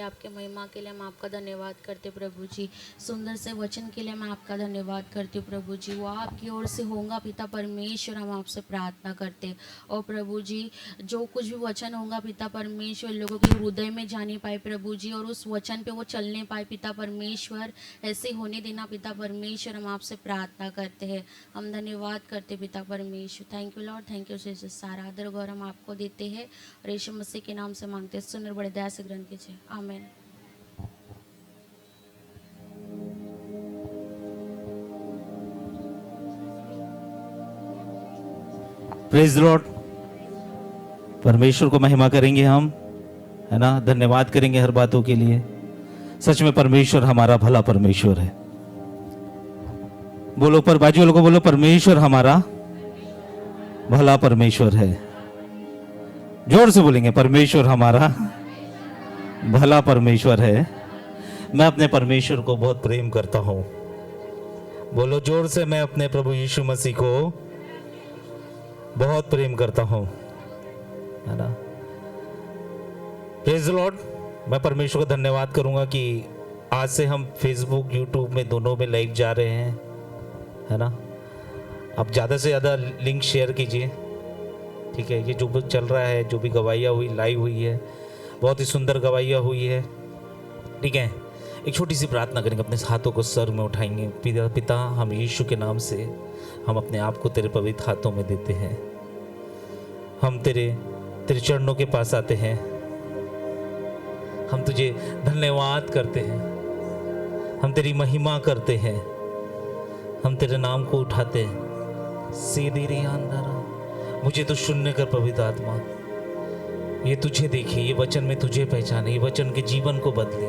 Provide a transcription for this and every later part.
आपके महिमा के लिए हम आपका धन्यवाद करते प्रभु जी। सुंदर से वचन के लिए मैं आपका धन्यवाद करती हूँ प्रभु जी। वो आपकी ओर से होगा पिता परमेश्वर, हम आपसे प्रार्थना करते। और प्रभु जी जो कुछ भी वचन होगा पिता परमेश्वर लोगों के हृदय में जाने पाए प्रभु जी, और उस वचन पे वो चलने पाए पिता परमेश्वर, ऐसे होने देना पिता परमेश्वर, हम आपसे प्रार्थना करते हैं। हम धन्यवाद करते पिता परमेश्वर। Thank you Lord, thank you Jesus. सारा आदर गौरव हम आपको देते हैं और यीशु मसीह के नाम से मांगते हैं। सुंदर बड़े दया से ग्रहण कीजिए, आमीन। Praise Lord. परमेश्वर को महिमा करेंगे हम, है ना, धन्यवाद करेंगे हर बातों के लिए। सच में परमेश्वर हमारा भला परमेश्वर है। बोलो, पर बाजू वालों को बोलो, परमेश्वर हमारा भला परमेश्वर है। जोर से बोलेंगे, परमेश्वर हमारा भला परमेश्वर है। मैं अपने परमेश्वर को बहुत प्रेम करता हूं। बोलो जोर से, मैं अपने प्रभु यीशु मसीह को बहुत प्रेम करता हूं, है ना। Praise the Lord. मैं परमेश्वर को धन्यवाद करूंगा कि आज से हम फेसबुक यूट्यूब में दोनों में लाइव जा रहे हैं, है ना। आप ज़्यादा से ज़्यादा लिंक शेयर कीजिए, ठीक है। ये जो भी चल रहा है, जो भी गवाहियाँ हुई, लाइव हुई है, बहुत ही सुंदर गवाहियाँ हुई है, ठीक है। एक छोटी सी प्रार्थना करेंगे, अपने हाथों को सर में उठाएंगे। पिता, हम यीशु के नाम से हम अपने आप को तेरे पवित्र हाथों में देते हैं। हम तेरे चरणों के पास आते हैं। हम तुझे धन्यवाद करते हैं, हम तेरी महिमा करते हैं, हम तेरे नाम को उठाते हैं। सीधी रे अंदर मुझे तो शून्य कर पवित्र आत्मा, ये तुझे देखे, ये वचन में तुझे पहचाने, ये वचन के जीवन को बदले,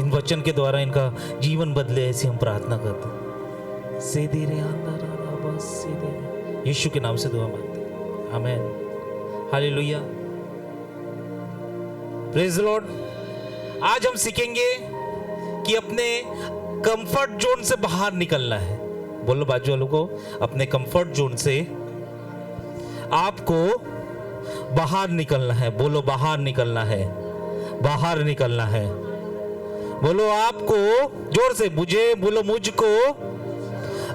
इन वचन के द्वारा इनका जीवन बदले, ऐसी हम प्रार्थना करते हैं। सीधी रे अंदर बस सीधे यीशु के नाम से दुआ मांगते हैं, आमीन, हालेलुया, प्रेज द लॉर्ड। आज हम सीखेंगे कि अपने कंफर्ट जोन से बाहर निकलना है। बोलो बाजू वालों को, अपने कंफर्ट जोन से आपको बाहर निकलना है। बोलो बाहर निकलना है, बाहर निकलना है। बोलो आपको, जोर से मुझे बोलो, मुझको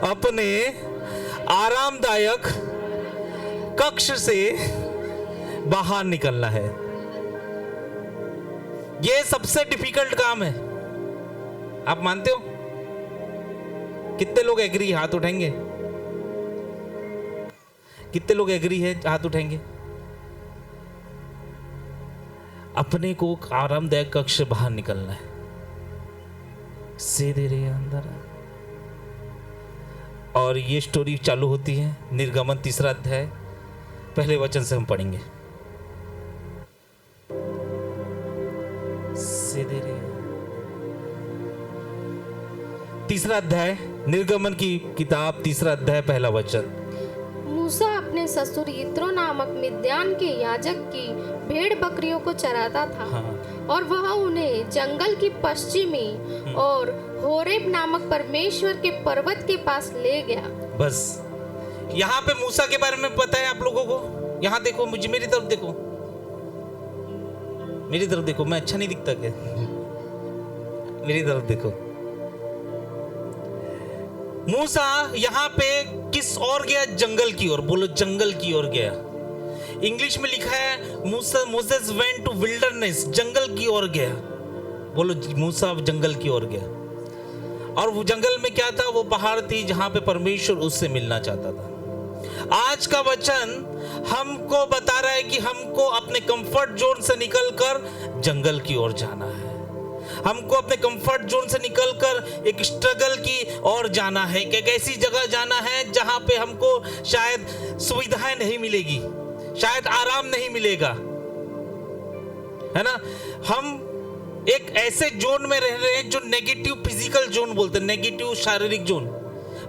अपने आरामदायक कक्ष से बाहर निकलना है। ये सबसे डिफिकल्ट काम है, आप मानते हो? कितने लोग एग्री, हाथ उठाएंगे? कितने लोग एग्री है, हाथ उठाएंगे? अपने को आरामदायक कक्ष से बाहर निकलना है, सीधे रे अंदर। और ये स्टोरी चालू होती है निर्गमन 3 अध्याय, पहले वचन से हम पढ़ेंगे। सीधे रे 3 अध्याय, निर्गमन की किताब 3 अध्याय, पहला वचन। मूसा अपने ससुर यित्रो नामक मिद्यान के याजक की भेड़ बकरियों को चराता था। हाँ। और वह उन्हें जंगल की पश्चिमी और होरेब नामक परमेश्वर के पर्वत के पास ले गया। बस यहाँ पे मूसा के बारे में पता है आप लोगों को? यहाँ देखो, मुझे मेरी तरफ देखो, मेरी तरफ देखो, मैं अच्छा नहीं दिखता क्या? मेरी तरफ देखो। मूसा यहाँ पे किस ओर गया? जंगल की ओर। बोलो जंगल की ओर गया। इंग्लिश में लिखा है मोसेस वेंट टू विल्डरनेस, जंगल की ओर गया। बोलो मूसा जंगल की ओर गया। और वो जंगल में क्या था? वो पहाड़ थी जहां पे परमेश्वर उससे मिलना चाहता था। आज का वचन हमको बता रहा है कि हमको अपने कंफर्ट जोन से निकलकर जंगल की ओर जाना है। हमको अपने कंफर्ट जोन से निकलकर एक स्ट्रगल की ओर जाना है, कि एक ऐसी जगह जाना है जहां पे हमको शायद सुविधाएं नहीं मिलेगी, शायद आराम नहीं मिलेगा, है ना। हम एक ऐसे जोन में रह रहे हैं जो नेगेटिव फिजिकल जोन बोलते हैं, नेगेटिव शारीरिक जोन।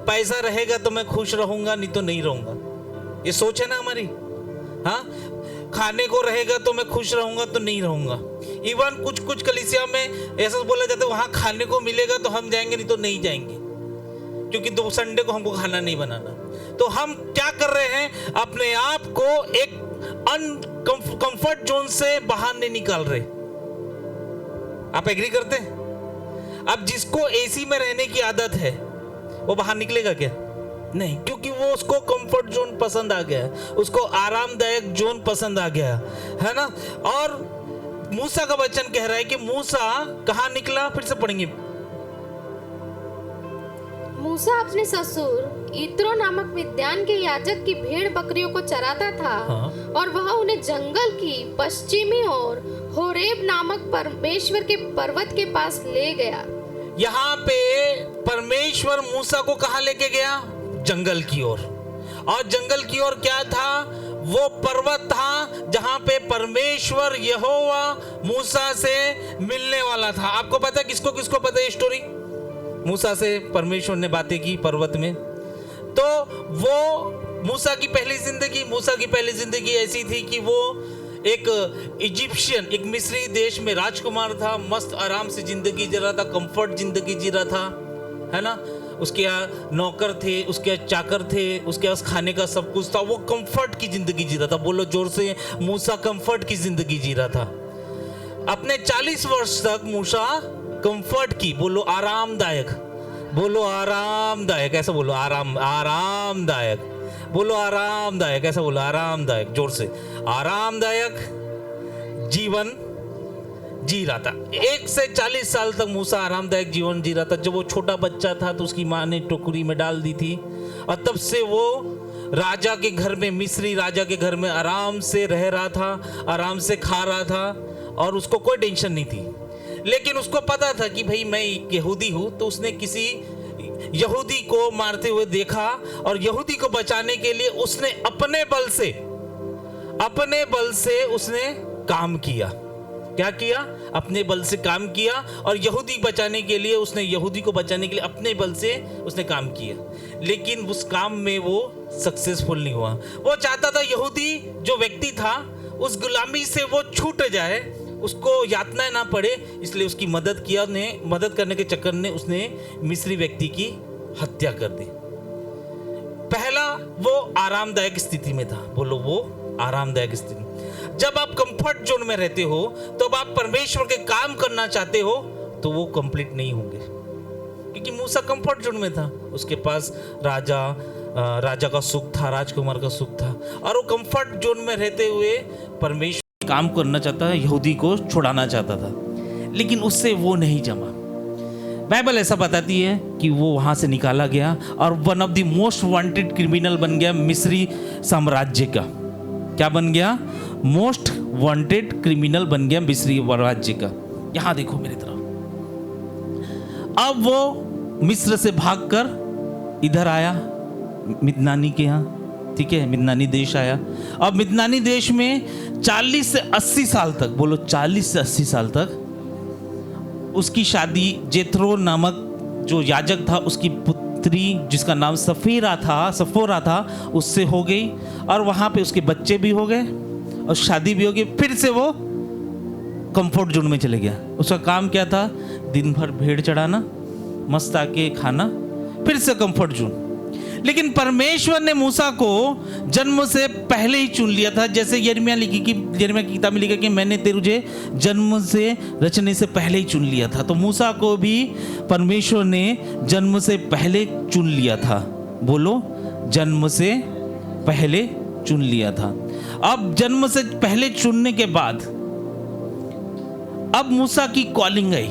पैसा रहेगा तो मैं खुश रहूंगा, नहीं तो नहीं रहूंगा, ये सोच है ना हमारी। हाँ, खाने को रहेगा तो मैं खुश रहूंगा तो नहीं रहूंगा। इवन कुछ कलीसिया में ऐसा बोला जाता है, वहां खाने को मिलेगा तो हम जाएंगे, नहीं तो नहीं जाएंगे, क्योंकि 2 संडे को हमको खाना नहीं बनाना। तो हम क्या कर रहे हैं? अपने आप को एक कंफर्ट जोन से बाहर नहीं निकाल रहे। आप एग्री करते हैं? अब जिसको एसी में रहने की आदत है वो बाहर निकलेगा क्या? नहीं, क्योंकि वो उसको कंफर्ट जोन पसंद आ गया है, उसको आरामदायक जोन पसंद आ गया है ना। और मूसा का वचन कह रहा है कि मूसा कहाँ निकला? फिर से पढ़ेंगे। मूसा अपने ससुर इत्रो नामक मिद्यान के याजक की भेड़ बकरियों को चराता था। हाँ। और वह उन्हें जंगल की पश्चिमी ओर होरेब नामक परमेश्वर के पर्वत के पास ले गया। यहाँ पे परमेश्वर मूसा को कहाँ लेके गया? जंगल की ओर। और जंगल की ओर क्या था? वो पर्वत था जहां पे परमेश्वर यहोवा मूसा से मिलने वाला था। आपको पता है, किसको किसको पता है ये स्टोरी? मूसा से परमेश्वर ने बातें की पर्वत में। तो वो मूसा की पहली जिंदगी ऐसी थी कि वो एक इजिप्शियन, एक मिस्री देश में राजकुमार था, मस्त आराम से जिंदगी जी रहा था, कंफर्ट जिंदगी जी रहा था, है ना। उसके यहाँ नौकर थे, उसके यहाँ चाकर थे, उसके पास खाने का सब कुछ था, वो कंफर्ट की जिंदगी जी रहा था। बोलो जोर से, मूसा कंफर्ट की जिंदगी जी रहा था। अपने 40 वर्ष तक मूसा कंफर्ट की, बोलो आरामदायक, बोलो आरामदायक, ऐसा बोलो, आरामदायक, बोलो आरामदायक, ऐसा बोलो आरामदायक, जोर से, आरामदायक जीवन जी रहा था। 1 से 40 साल तक मूसा आरामदायक जीवन जी रहा था। जब वो छोटा बच्चा था तो उसकी माँ ने टोकरी में डाल दी थी, और तब से वो राजा के घर में, मिस्री राजा के घर में आराम से रह रहा था, आराम से खा रहा था, और उसको कोई टेंशन नहीं थी। लेकिन उसको पता था कि भाई मैं यहूदी हूं, तो उसने किसी यहूदी को मारते हुए देखा, और यहूदी को बचाने के लिए उसने अपने बल से उसने काम किया। क्या किया? अपने बल से काम किया, और यहूदी को बचाने के लिए अपने बल से उसने काम किया। लेकिन उस काम में वो सक्सेसफुल नहीं हुआ। वो चाहता था यहूदी जो व्यक्ति था उस गुलामी से वो छूट जाए, उसको यातनाएं ना पड़े, इसलिए उसकी मदद किया। मदद करने के चक्कर में उसने मिस्री व्यक्ति की हत्या कर दी। पहला, वो आरामदायक स्थिति में था, बोलो वो आरामदायक स्थिति। जब आप कंफर्ट जोन में रहते हो, तो आप परमेश्वर के काम करना चाहते हो, तो वो कंप्लीट नहीं होंगे। क्योंकि मूसा कंफर्ट जोन में था, उसके पास राजा का सुख था, राजकुमार का सुख था, और वो कंफर्ट जोन में रहते हुए परमेश्वर काम करना चाहता है, यहूदी को छुड़ाना चाहता था, लेकिन उससे वो नहीं जमा। बाइबल ऐसा बताती है कि वो वहां से निकाला गया और one of the most wanted criminal बन गया मिस्री साम्राज्य का। क्या बन गया? मोस्ट वांटेड क्रिमिनल बन गया मिस्री राज्य का। यहां देखो मेरी तरफ। अब वो मिस्र से भागकर इधर आया, मिदनानी के यहाँ, ठीक है, मिदनानी देश आया। अब मिदनानी देश में 40 से 80 साल तक, बोलो 40 से 80 साल तक उसकी शादी जेथरो नामक जो याजक था उसकी पुत्री जिसका नाम सफोरा था उससे हो गई, और वहाँ पे उसके बच्चे भी हो गए और शादी भी हो गई। फिर से वो कंफर्ट जोन में चले गया। उसका काम क्या था? दिन भर भेड़ चढ़ाना, मस्त आके खाना, फिर से कंफर्ट जोन। लेकिन परमेश्वर ने मूसा को जन्म से पहले ही चुन लिया था। जैसे यिर्मयाह की किताब में लिखा कि मैंने तुझे जन्म से रचने से पहले ही चुन लिया था। तो मूसा को भी परमेश्वर ने जन्म से पहले चुन लिया था। बोलो, जन्म से पहले चुन लिया था। अब जन्म से पहले चुनने के बाद अब मूसा की कॉलिंग आई।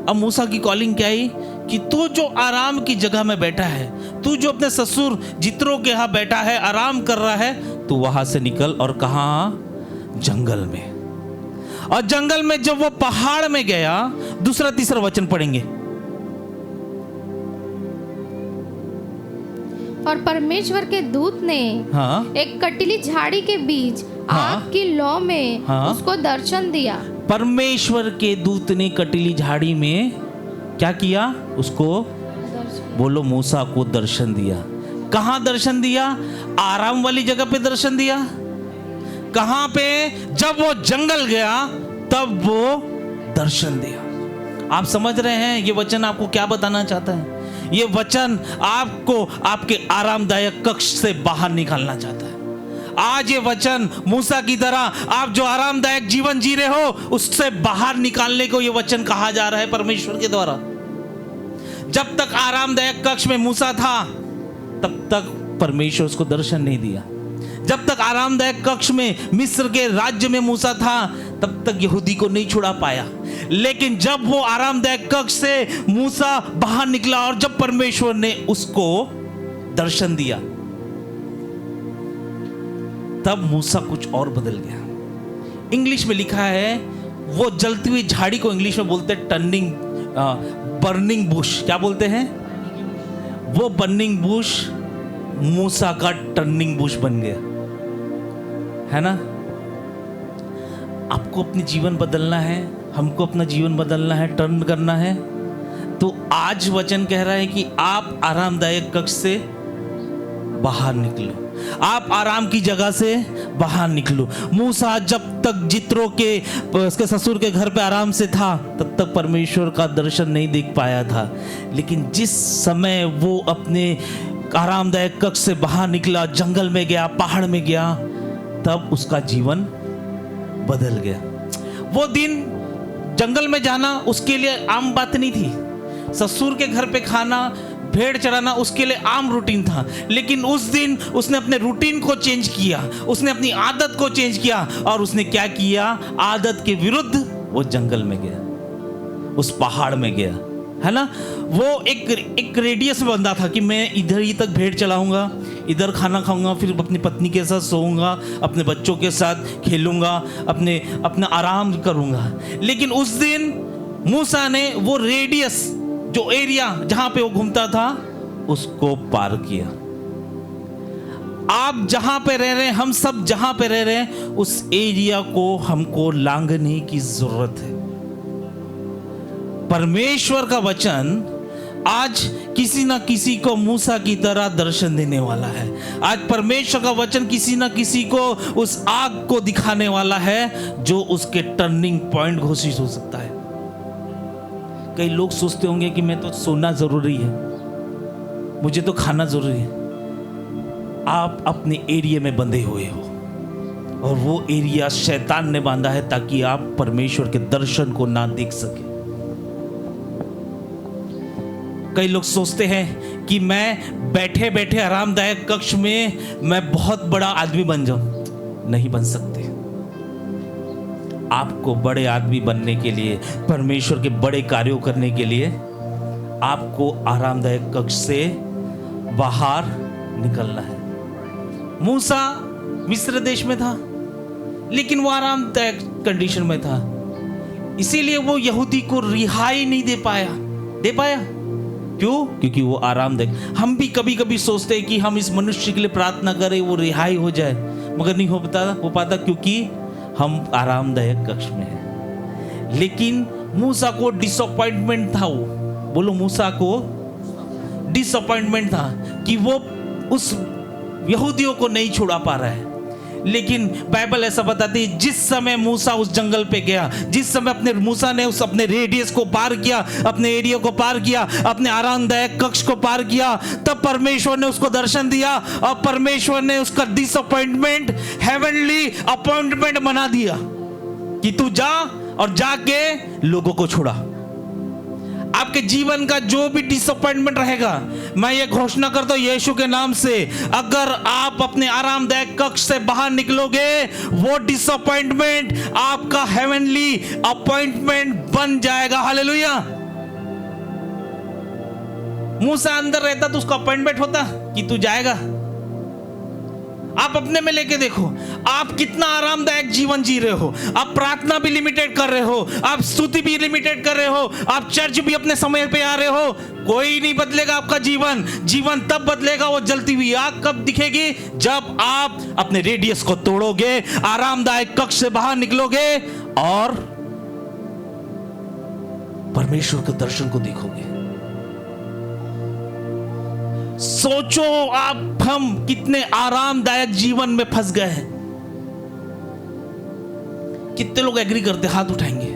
अब मूसा की कॉलिंग क्या आई कि तू जो आराम की जगह में बैठा है, तू जो अपने ससुर जित्रो के यहाँ बैठा है, आराम कर रहा है, तू वहां से निकल और कहाँ? जंगल में। और जंगल में जब वो पहाड़ में गया, दूसरा तीसरा वचन पढ़ेंगे। और परमेश्वर के दूत ने एक कटीली झाड़ी के बीच आग की लौ में उसको दर्शन दिया। परमेश्वर के दूत ने कटीली झाड़ी में क्या किया? उसको, बोलो, मूसा को दर्शन दिया। कहां दर्शन दिया? आराम वाली जगह पे दर्शन दिया। कहां पे? जब वो जंगल गया तब वो दर्शन दिया। आप समझ रहे हैं ये वचन आपको क्या बताना चाहता है? ये वचन आपको आपके आरामदायक कक्ष से बाहर निकालना चाहता है। आज ये वचन मूसा की तरह आप जो आरामदायक जीवन जी रहे हो उससे बाहर निकालने को ये वचन कहा जा रहा है परमेश्वर के द्वारा। जब तक आरामदायक कक्ष में मूसा था तब तक परमेश्वर उसको दर्शन नहीं दिया। जब तक आरामदायक कक्ष में मिस्र के राज्य में मूसा था तब तक यहूदी को नहीं छुड़ा पाया। लेकिन जब वो आरामदायक कक्ष से मूसा बाहर निकला और जब परमेश्वर ने उसको दर्शन दिया तब मूसा कुछ और बदल गया। इंग्लिश में लिखा है वो जलती हुई झाड़ी को इंग्लिश में बोलते हैं बर्निंग बुश। क्या बोलते हैं? वो बर्निंग बुश मूसा का टर्निंग बुश बन गया, है ना। आपको अपनी जीवन बदलना है, हमको अपना जीवन बदलना है, टर्न करना है। तो आज वचन कह रहा है कि आप आरामदायक कक्ष से बाहर निकलो, आप आराम की जगह से बाहर निकलो। मूसा जब तक जित्रो के उसके ससुर के घर पे आराम से था तब तक परमेश्वर का दर्शन नहीं देख पाया था। लेकिन जिस समय वो अपने आरामदायक कक्ष से बाहर निकला, जंगल में गया, पहाड़ में गया, तब उसका जीवन बदल गया। वो दिन जंगल में जाना उसके लिए आम बात नहीं थी। ससुर के घर पे खाना, भेड़ चढ़ाना उसके लिए आम रूटीन था। लेकिन उस दिन उसने अपने रूटीन को चेंज किया, उसने अपनी आदत को चेंज किया और उसने क्या किया? आदत के विरुद्ध वो जंगल में गया, उस पहाड़ में गया, है ना। वो एक रेडियस में बंधा था कि मैं इधर ही तक भेड़ चलाऊंगा, इधर खाना खाऊंगा, फिर अपनी पत्नी के साथ सोऊंगा, अपने बच्चों के साथ खेलूंगा, अपना आराम करूंगा। लेकिन उस दिन मूसा ने वो रेडियस, जो एरिया जहां पे वो घूमता था, उसको पार किया। आप जहां पे रह रहे हैं, हम सब जहां पे रह रहे हैं, उस एरिया को हमको लांघने की जरूरत है। परमेश्वर का वचन आज किसी ना किसी को मूसा की तरह दर्शन देने वाला है। आज परमेश्वर का वचन किसी ना किसी को उस आग को दिखाने वाला है जो उसके टर्निंग पॉइंट घोषित हो सकता है। कई लोग सोचते होंगे कि मैं तो सोना जरूरी है, मुझे तो खाना जरूरी है। आप अपने एरिया में बंधे हुए हो और वो एरिया शैतान ने बांधा है ताकि आप परमेश्वर के दर्शन को ना देख सके। कई लोग सोचते हैं कि मैं बैठे बैठे आरामदायक कक्ष में मैं बहुत बड़ा आदमी बन जाऊं। नहीं बन सकते। आपको बड़े आदमी बनने के लिए, परमेश्वर के बड़े कार्यों करने के लिए आपको आरामदायक कक्ष से बाहर निकलना है। मूसा मिस्र देश में था लेकिन वो आरामदायक कंडीशन में था, इसीलिए वो यहूदी को रिहाई नहीं दे पाया। क्यों? क्योंकि वो आरामदायक। हम भी कभी कभी सोचते हैं कि हम इस मनुष्य के लिए प्रार्थना करें, वो रिहाई हो जाए, मगर नहीं हो पाता क्योंकि हम आरामदायक कक्ष में हैं। लेकिन मूसा को डिसअपॉइंटमेंट था। वो बोलो, मूसा को डिसअपॉइंटमेंट था कि वो उस यहूदियों को नहीं छुड़ा पा रहा है। लेकिन बाइबल ऐसा बताती है, जिस समय मूसा उस जंगल पे गया, जिस समय मूसा ने उस अपने रेडियस को पार किया, अपने एरिया को पार किया, अपने आरामदायक कक्ष को पार किया, तब परमेश्वर ने उसको दर्शन दिया और परमेश्वर ने उसका डिसअपॉइंटमेंट हेवनली अपॉइंटमेंट बना दिया कि तू जा और जाके लोगों को छुड़ा। आपके जीवन का जो भी डिसअपॉइंटमेंट रहेगा, मैं ये घोषणा करता हूं यीशु के नाम से, अगर आप अपने आरामदायक कक्ष से बाहर निकलोगे, वो डिसअपॉइंटमेंट आपका हेवनली अपॉइंटमेंट बन जाएगा। हालेलुया। मूसा अंदर रहता तो उसका अपॉइंटमेंट होता कि तू जाएगा। आप अपने में लेके देखो, आप कितना आरामदायक जीवन जी रहे हो। आप प्रार्थना भी लिमिटेड कर रहे हो, आप स्तुति भी लिमिटेड कर रहे हो, आप चर्च भी अपने समय पे आ रहे हो। कोई नहीं बदलेगा आपका जीवन तब बदलेगा। वो जलती हुई आग कब दिखेगी? जब आप अपने रेडियस को तोड़ोगे, आरामदायक कक्ष से बाहर निकलोगे और परमेश्वर के दर्शन को देखोगे। सोचो हम कितने आरामदायक जीवन में फंस गए हैं। कितने लोग एग्री करते? हाथ उठाएंगे।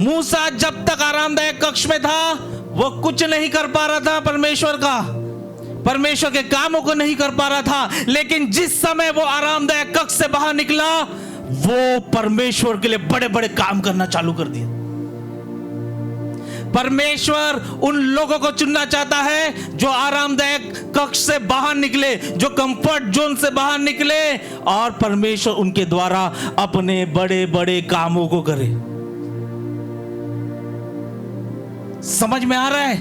मूसा जब तक आरामदायक कक्ष में था वो कुछ नहीं कर पा रहा था परमेश्वर का। परमेश्वर के कामों को नहीं कर पा रहा था, लेकिन जिस समय वो आरामदायक कक्ष से बाहर निकला, वो परमेश्वर के लिए बड़े बड़े काम करना चालू कर दिया। परमेश्वर उन लोगों को चुनना चाहता है जो आरामदायक कक्ष से बाहर निकले, जो कंफर्ट जोन से बाहर निकले, और परमेश्वर उनके द्वारा अपने बड़े बड़े कामों को करे। समझ में आ रहा है?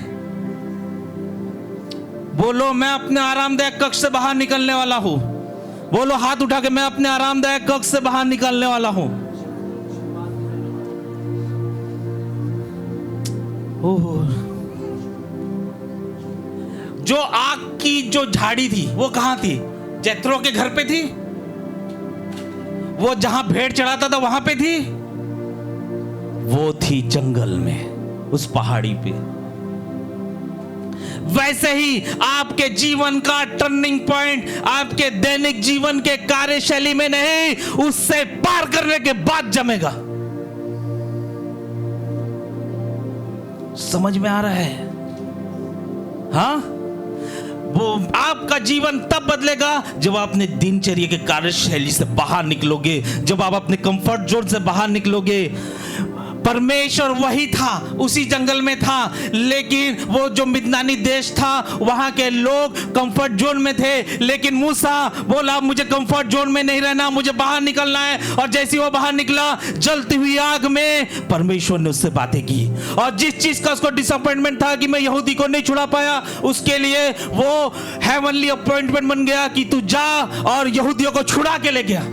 बोलो, मैं अपने आरामदायक कक्ष से बाहर निकलने वाला हूं। बोलो हाथ उठा के, मैं अपने आरामदायक कक्ष से बाहर निकलने वाला हूं। जो आग की जो झाड़ी थी वो कहां थी? जैत्रो के घर पे थी? वो जहां भेड़ चढ़ाता था वहां पे थी? वो थी जंगल में, उस पहाड़ी पे। वैसे ही आपके जीवन का टर्निंग पॉइंट आपके दैनिक जीवन के कार्यशैली में नहीं, उससे पार करने के बाद जमेगा। समझ में आ रहा है? हाँ, वो आपका जीवन तब बदलेगा जब आप अपने दिनचर्या के कार्यशैली से बाहर निकलोगे, जब आप अपने कंफर्ट जोन से बाहर निकलोगे। परमेश्वर वही था, उसी जंगल में था, लेकिन वो जो मिद्यानी देश था वहां के लोग कंफर्ट जोन में थे, लेकिन मूसा बोला मुझे कंफर्ट जोन में नहीं रहना, मुझे बाहर निकलना है। और जैसे वो बाहर निकला, जलती हुई आग में परमेश्वर ने उससे बातें की, और जिस चीज का उसको डिसअपॉइंटमेंट था कि मैं यहूदी को नहीं छुड़ा पाया, उसके लिए वो हेवनली अपॉइंटमेंट बन गया कि तू जा और यहूदियों को छुड़ा के ले गया।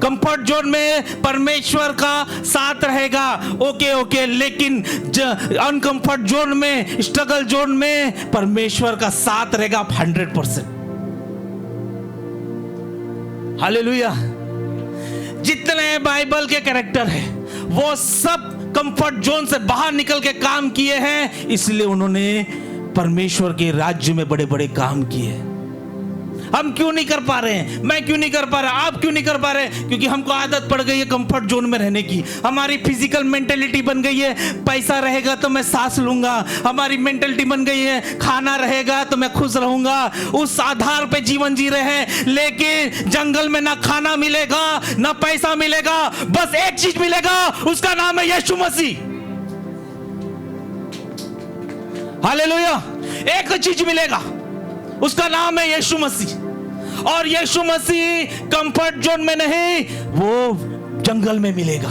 कंफर्ट जोन में परमेश्वर का साथ रहेगा, ओके, लेकिन अनकंफर्ट जोन में, स्ट्रगल जोन में परमेश्वर का साथ रहेगा 100%। हालेलुया। जितने बाइबल के कैरेक्टर हैं वो सब कंफर्ट जोन से बाहर निकल के काम किए हैं, इसलिए उन्होंने परमेश्वर के राज्य में बड़े बड़े काम किए। हम क्यों नहीं कर पा रहे हैं? मैं क्यों नहीं कर पा रहा? आप क्यों नहीं कर पा रहे? क्योंकि हमको आदत पड़ गई है कंफर्ट जोन में रहने की। हमारी फिजिकल मेंटेलिटी बन गई है, पैसा रहेगा तो मैं सांस लूंगा। हमारी मेंटेलिटी बन गई है, खाना रहेगा तो मैं खुश रहूंगा। उस आधार पे जीवन जी रहे हैं, लेकिन जंगल में ना खाना मिलेगा ना पैसा मिलेगा, बस एक चीज मिलेगा, उसका नाम है यीशु मसीह। हालेलुया। एक चीज मिलेगा, उसका नाम है यीशु मसीह। और यीशु मसीह कंफर्ट जोन में नहीं, वो जंगल में मिलेगा,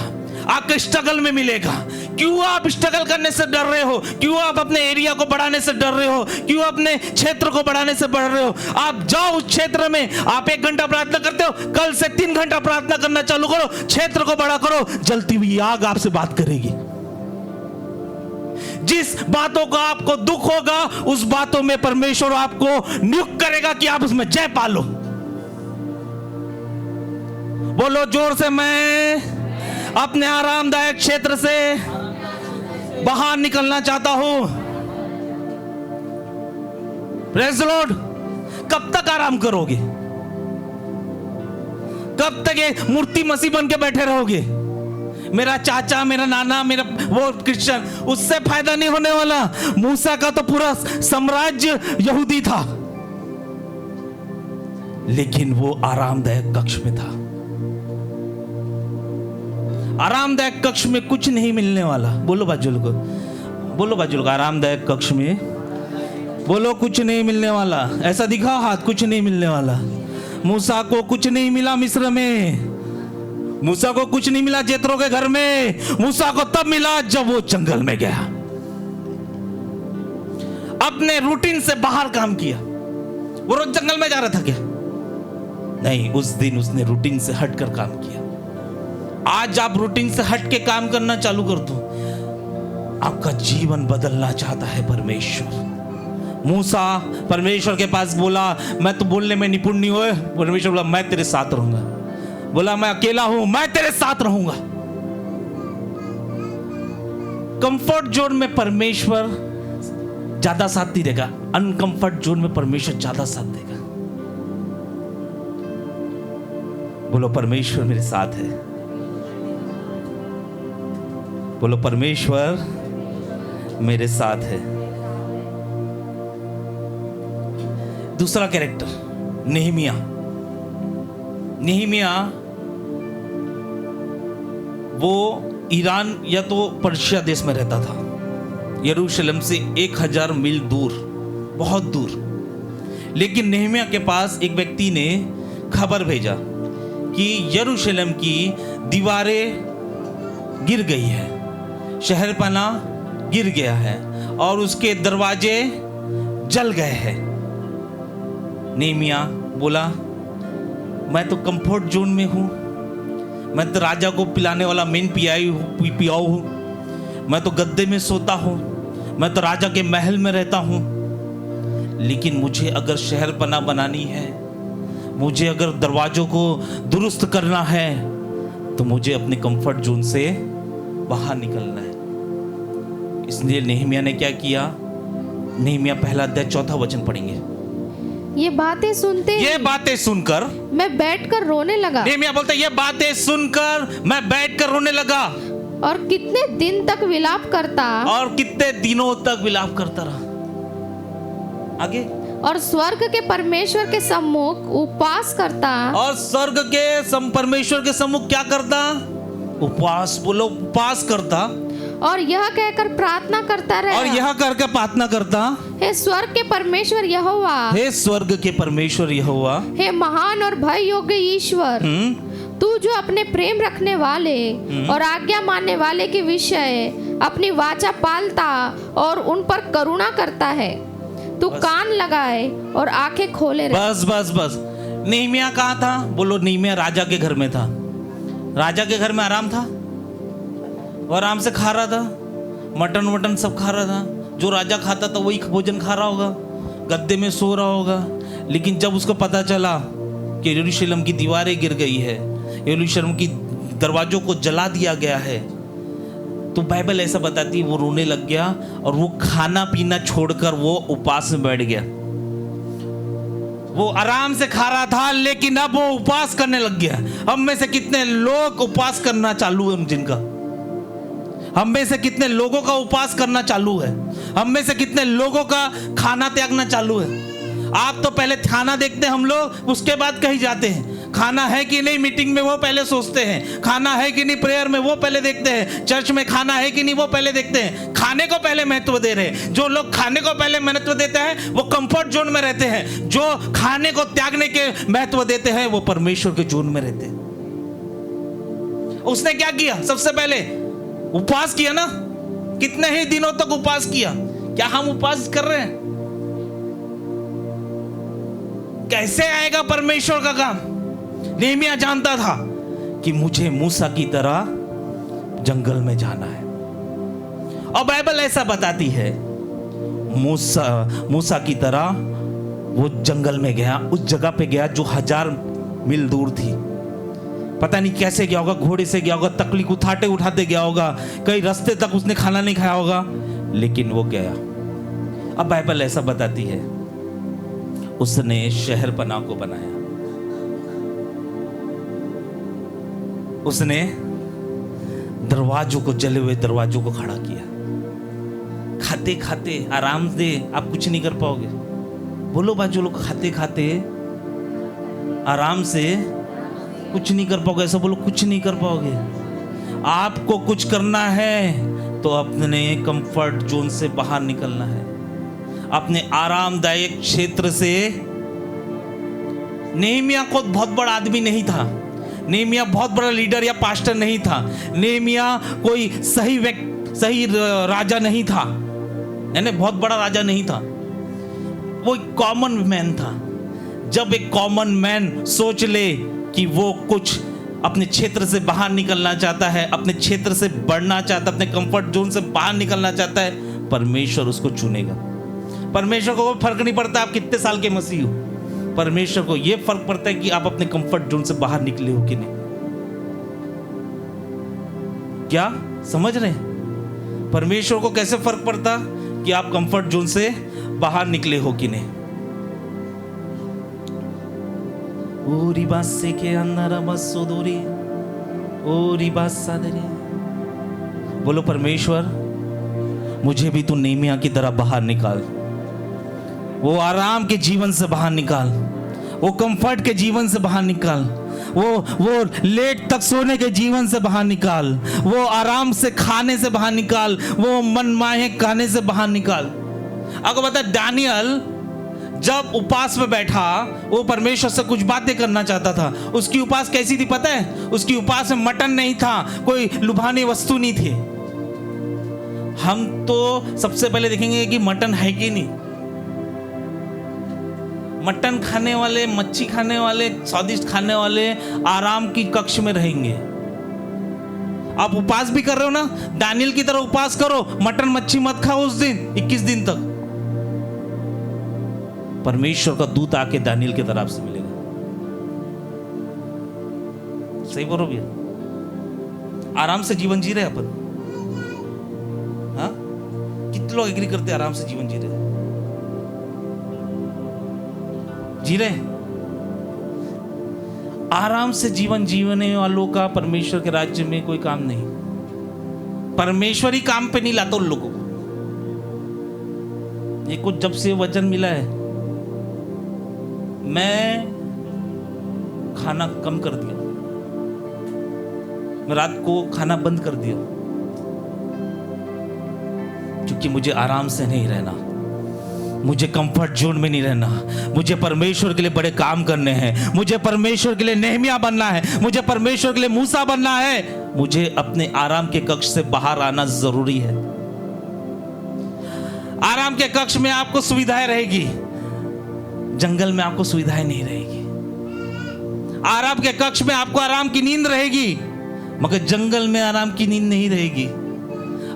आपके स्ट्रगल में मिलेगा। क्यों आप स्ट्रगल करने से डर रहे हो? क्यों आप अपने एरिया को बढ़ाने से डर रहे हो? क्यों अपने क्षेत्र को बढ़ाने से डर रहे हो? आप जाओ उस क्षेत्र में, आप 1 घंटा प्रार्थना करते हो, कल से 3 घंटा प्रार्थना करना चालू करो, क्षेत्र को बड़ा करो, जलती हुई आग आपसे बात करेगी। जिस बातों का आपको दुख होगा, उस बातों में परमेश्वर आपको नियुक्त करेगा कि आप उसमें जय पालो। बोलो जोर से, मैं अपने आरामदायक क्षेत्र से बाहर निकलना चाहता हूं। Praise the Lord. कब तक आराम करोगे? कब तक ये मूर्ति मसीह बन के बैठे रहोगे? मेरा चाचा, मेरा नाना, मेरा वो क्रिश्चियन, उससे फायदा नहीं होने वाला। मूसा का तो पूरा साम्राज्य यहूदी था, लेकिन वो आरामदायक कक्ष में था। आरामदायक कक्ष में कुछ नहीं मिलने वाला। बोलो बाजुल को, बोलो बाजुल को, आरामदायक कक्ष में बोलो कुछ नहीं मिलने वाला। ऐसा दिखाओ हाथ, कुछ नहीं मिलने वाला। मूसा को कुछ नहीं मिला मिस्र में, मूसा को कुछ नहीं मिला जेत्रो के घर में। मूसा को तब मिला जब वो जंगल में गया, अपने रूटीन से बाहर काम किया। वो रोज जंगल में जा रहा था क्या? नहीं, उस दिन उसने रूटीन से हटकर काम किया। आज आप रूटीन से हट के काम करना चालू कर दो, आपका जीवन बदलना चाहता है परमेश्वर। मूसा परमेश्वर के पास बोला, मैं तो बोलने में निपुण नहीं हुए। परमेश्वर बोला, मैं तेरे साथ रहूंगा। बोला, मैं अकेला हूं, मैं तेरे साथ रहूंगा। कंफर्ट जोन में परमेश्वर ज्यादा साथ नहीं देगा, अनकंफर्ट जोन में परमेश्वर ज्यादा साथ देगा। बोलो, परमेश्वर मेरे साथ है। बोलो, परमेश्वर मेरे साथ है। दूसरा कैरेक्टर नेहमिया। नेहमिया वो ईरान या तो पर्शिया देश में रहता था, यरूशलेम से 1000 मील दूर, बहुत दूर। लेकिन नेहमिया के पास एक व्यक्ति ने खबर भेजा कि यरूशलेम की दीवारें गिर गई है, शहरपना गिर गया है और उसके दरवाजे जल गए हैं। नेहमिया बोला, मैं तो कंफर्ट जोन में हूँ, मैं तो राजा को पिलाने वाला मेन पियाऊ हूँ, मैं तो गद्दे में सोता हूँ, मैं तो राजा के महल में रहता हूँ। लेकिन मुझे अगर शहरपना बनानी है, मुझे अगर दरवाजों को दुरुस्त करना है, तो मुझे अपने कंफर्ट जोन से बाहर निकलना है। इसलिए नेहमिया ने क्या किया? नेहमिया पहला अध्याय 4 वचन पढ़ेंगे। ये बातें सुनकर मैं बैठकर रोने लगा। नेहमिया बोलता है, ये बातें सुनकर मैं बैठकर रोने लगा। और कितने दिन तक विलाप करता, और कितने दिनों तक विलाप करता रहा। आगे, और स्वर्ग के परमेश्वर के सम्मुख उपवास करता। और स्वर्ग के परमेश्वर के सम्मुख क्या करता? उपवास। बोलो, उपवास करता। और यह कहकर प्रार्थना करता रहा। और यह करके प्रार्थना करता, हे स्वर्ग के परमेश्वर यहोवा, हे स्वर्ग के परमेश्वर यहोवा, हे महान और भय योग्य ईश्वर, तू जो अपने प्रेम रखने वाले और आज्ञा मानने वाले के विषय अपनी वाचा पालता और उन पर करुणा करता है, तू कान लगाए और आंखें खोले रहे। बस बस बस। नेहमिया कहाँ था? बोलो, नेहमिया राजा के घर में था। राजा के घर में आराम था, वो आराम से खा रहा था, मटन वटन सब खा रहा था। जो राजा खाता था वही भोजन खा रहा होगा, गद्दे में सो रहा होगा। लेकिन जब उसको पता चला कि यरूशलेम की दीवारें गिर गई है, यरूशलेम की दरवाजों को जला दिया गया है, तो बाइबल ऐसा बताती है वो रोने लग गया और वो खाना पीना छोड़कर वो उपवास में बैठ गया। वो आराम से खा रहा था, लेकिन अब वो उपवास करने लग गया। हम में से कितने लोग उपवास करना चालू है जिनका? हम में से कितने लोगों का उपवास करना चालू है? हम में से कितने लोगों का खाना त्यागना चालू है? आप तो पहले खाना देखते हैं हम लोग, उसके बाद कहीं जाते हैं। खाना है कि नहीं मीटिंग में वो पहले सोचते हैं, खाना है कि नहीं प्रेयर में वो पहले देखते हैं, चर्च में खाना है कि नहीं वो पहले देखते हैं। खाने को पहले महत्व दे रहे हैं। जो लोग खाने को पहले महत्व देते हैं वो कंफर्ट जोन में रहते हैं। जो खाने को त्यागने के महत्व देते हैं वो परमेश्वर के जोन में रहते हैं। उसने क्या किया? सबसे पहले उपवास किया ना, कितने ही दिनों तक उपवास किया। क्या हम उपवास कर रहे हैं? कैसे आएगा परमेश्वर का काम? नेहमिया जानता था कि मुझे मूसा की तरह जंगल में जाना है। और बाइबल ऐसा बताती है, मूसा की तरह वो जंगल में गया, उस जगह पे गया जो 1000 मील दूर थी। पता नहीं कैसे गया होगा, घोड़े से गया होगा, तकलीफ उठाते गया होगा, कई रास्ते तक उसने खाना नहीं खाया होगा, लेकिन वो गया। अब बाइबल ऐसा बताती है उसने शहरपना को बनाया। उसने दरवाजों को, जले हुए दरवाजों को खड़ा किया। खाते खाते आराम से आप कुछ नहीं कर पाओगे। बोलो बाजू लोग, खाते खाते आराम से कुछ नहीं कर पाओगे। ऐसा बोलो, कुछ नहीं कर पाओगे। आपको कुछ करना है तो अपने कंफर्ट जोन से बाहर निकलना है, अपने आरामदायक क्षेत्र से। नेहमिया को बहुत बड़ा आदमी नहीं था, नेहमिया बहुत बड़ा लीडर या पास्टर नहीं था, नेहमिया कोई सही राजा नहीं था, यानी बहुत बड़ा राजा नहीं था। वो एक कॉमन मैन था। जब एक कॉमन मैन सोच ले कि वो कुछ अपने क्षेत्र से बाहर निकलना चाहता है, अपने क्षेत्र से बढ़ना चाहता है, अपने कंफर्ट जोन से बाहर निकलना चाहता है, परमेश्वर उसको चुनेगा। परमेश्वर को फर्क नहीं पड़ता आप कितने साल के मसीह हो, परमेश्वर को यह फर्क पड़ता है कि आप अपने कंफर्ट जोन से बाहर निकले हो कि नहीं। क्या समझ रहे हैं? परमेश्वर को कैसे फर्क पड़ता कि आप कंफर्ट जोन से बाहर निकले हो कि नहीं। ओरी बासे के अंदर बसो दोरी, ओरी बासा दरी। बोलो परमेश्वर, मुझे भी तू नेहमिया की तरह बाहर निकाल। वो आराम के जीवन से बाहर निकाल, वो कंफर्ट के जीवन से बाहर निकाल, वो लेट तक सोने के जीवन से बाहर निकाल, वो आराम से खाने से बाहर निकाल, वो मनमाहे खाने से बाहर निकाल। अगर बता, दानियल जब उपवास में बैठा, वो परमेश्वर से कुछ बातें करना चाहता था। उसकी उपवास कैसी थी पता है? उसकी उपवास में मटन नहीं था, कोई लुभानी वस्तु नहीं थी। हम तो सबसे पहले देखेंगे कि मटन है कि नहीं। मटन खाने वाले, मच्छी खाने वाले, स्वादिष्ट खाने वाले आराम की कक्ष में रहेंगे। आप उपवास भी कर रहे हो ना, दानियल की तरह उपवास करो, मटन मच्छी मत खाओ उस दिन 21 दिन तक। परमेश्वर का दूत आके दानियल की तरफ से मिलेगा। सही बोलो भैया? आराम से जीवन जी रहे अपन? हाँ, कितने लोग एग्री करते हैं आराम से जीवन जी रहे? जी रहे? आराम से जीवन जीवने वालों का परमेश्वर के राज्य में कोई काम नहीं। परमेश्वर ही काम पे नहीं लाता उन लोगों को। ये कुछ जब से वचन मिला है, मैं खाना कम कर दिया, मैं रात को खाना बंद कर दिया, क्योंकि मुझे आराम से नहीं रहना, मुझे कंफर्ट जोन में नहीं रहना। मुझे परमेश्वर के लिए बड़े काम करने हैं, मुझे परमेश्वर के लिए नेहमिया बनना है, मुझे परमेश्वर के लिए मूसा बनना है। मुझे अपने आराम के कक्ष से बाहर आना जरूरी है। आराम के कक्ष में आपको सुविधाएं रहेगी, जंगल में आपको सुविधाएं नहीं रहेगी। आराम के कक्ष में आपको आराम की नींद रहेगी, मगर जंगल में आराम की नींद नहीं रहेगी।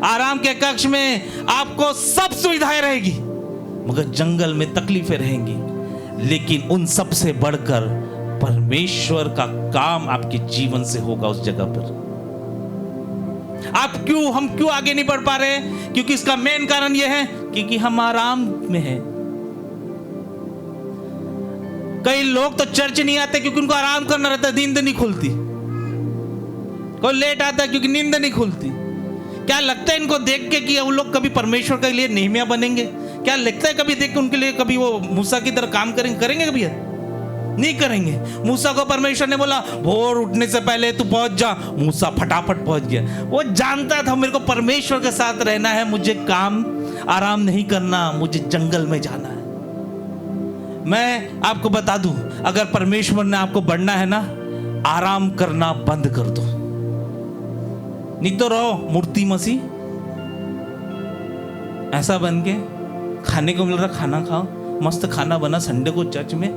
आराम के कक्ष में आपको सब सुविधाएं रहेगी, मगर जंगल में तकलीफें रहेंगी। लेकिन उन सब से बढ़कर परमेश्वर का काम आपके जीवन से होगा उस जगह पर। हम क्यों आगे नहीं बढ़ पा रहे? क्योंकि इसका मेन कारण यह है क्योंकि हम आराम में हैं। कई लोग तो चर्च नहीं आते क्योंकि उनको आराम करना रहता है, नींद नहीं खुलती। कोई लेट आता है क्योंकि नींद नहीं खुलती। क्या लगता है इनको देख के कि वो लोग कभी परमेश्वर के लिए नेहमिया बनेंगे? क्या लगता है कभी देख के उनके लिए कभी वो मूसा की तरह काम करेंगे कभी? नहीं करेंगे। मूसा को परमेश्वर ने बोला भोर उठने से पहले तू पहुंच जा, मूसा फटाफट पहुंच गया। वो जानता था मेरे को परमेश्वर के साथ रहना है, मुझे काम आराम नहीं करना, मुझे जंगल में जाना है। मैं आपको बता दूं, अगर परमेश्वर ने आपको बढ़ना है ना, आराम करना बंद कर दो। नहीं तो रहो मूर्ति मसीह ऐसा बन के, खाने को मिल रहा खाना खाओ, मस्त खाना बना संडे को चर्च में,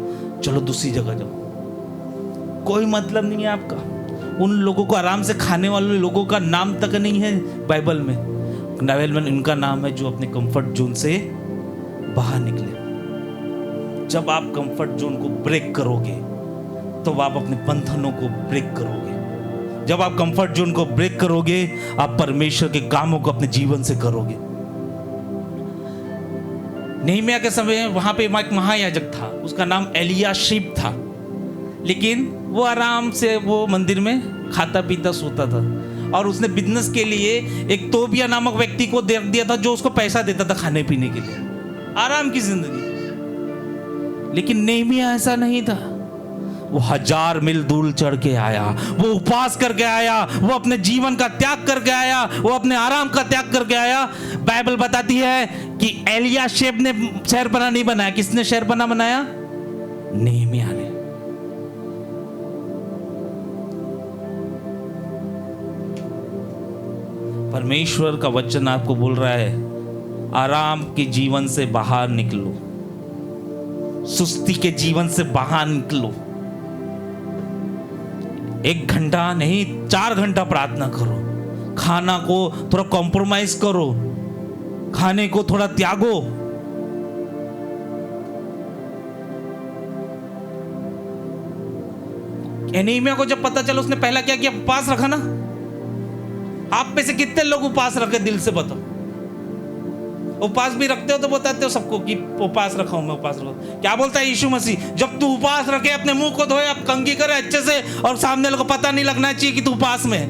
चलो दूसरी जगह जाओ। कोई मतलब नहीं है आपका। उन लोगों को, आराम से खाने वाले लोगों का नाम तक नहीं है बाइबल में। बाइबल में उनका नाम है जो अपने कंफर्ट जोन से बाहर निकले। जब आप कंफर्ट जोन को ब्रेक करोगे तो आप अपने बंधनों को ब्रेक करोगे। जब आप कंफर्ट जोन को ब्रेक करोगे, आप परमेश्वर के कामों को अपने जीवन से करोगे। नेहमिया के समय वहां पे एक महायाजक था, उसका नाम एलियाशीब था, लेकिन वो आराम से वो मंदिर में खाता पीता सोता था। और उसने बिजनेस के लिए एक तोबिया नामक व्यक्ति को दे दिया था जो उसको पैसा देता था खाने पीने के लिए, आराम की जिंदगी। लेकिन नेहमिया ऐसा नहीं था। वो 1000 मील दूर चढ़ के आया, वो उपवास करके आया, वो अपने जीवन का त्याग करके आया, वो अपने आराम का त्याग करके आया। बाइबल बताती है कि एलियाशीब ने शहरपनाह नहीं बनाया। किसने शहरपनाह बनाया? नेहमिया ने। परमेश्वर का वचन आपको बोल रहा है, आराम के जीवन से बाहर निकलो, सुस्ती के जीवन से बाहर निकलो। 1 घंटा नहीं 4 घंटा प्रार्थना करो, खाना को थोड़ा कॉम्प्रोमाइज करो, खाने को थोड़ा त्यागो। नेहमिया को जब पता चला, उसने पहला क्या किया? उपवास रखा ना। आप में से कितने लोग उपवास रखे दिल से बताओ? उपवास भी रखते हो तो बताते हो सबको कि उपवास रखा हूं मैं, उपवास रखा। क्या बोलता है यीशु मसीह? जब तू उपवास रखे, अपने मुंह को धोए, आप कंघी करे अच्छे से, और सामने लोगों को पता नहीं लगना चाहिए कि तू उपवास में है।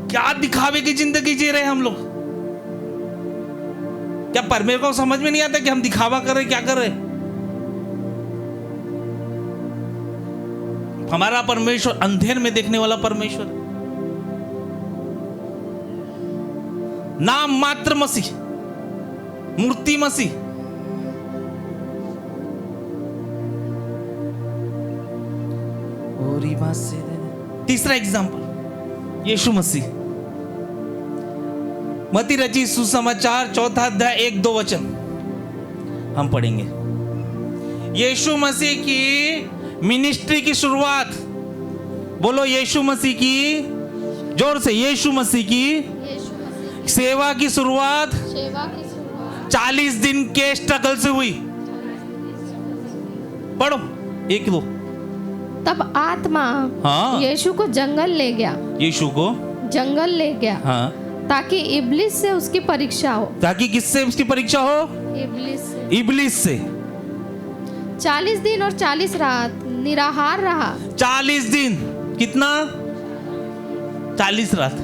क्या दिखावे की जिंदगी जी रहे हम लोग? क्या परमेश्वर को समझ में नहीं आता कि हम दिखावा कर रहे क्या कर रहे? हमारा परमेश्वर अंधेर में देखने वाला परमेश्वर, नाम मात्र मसीह, मूर्ति मसीह। और तीसरा एग्जाम्पल यीशु मसीह, मती रची सुसमाचार 4 अध्याय 1-2 वचन हम पढ़ेंगे। यीशु मसीह की मिनिस्ट्री की शुरुआत, बोलो यीशु मसीह की, जोर से, यीशु मसीह की सेवा की शुरुआत 40 दिन के स्ट्रगल से हुई। पढ़ो 1-2। तब आत्मा यीशु को जंगल ले गया, यीशु को जंगल ले गया, हाँ, ताकि इब्लिस से उसकी परीक्षा हो। ताकि किससे उसकी परीक्षा हो? इब्लिस से। इब्लिस से। 40 दिन और 40 रात निराहार रहा। 40 दिन, कितना? 40 रात।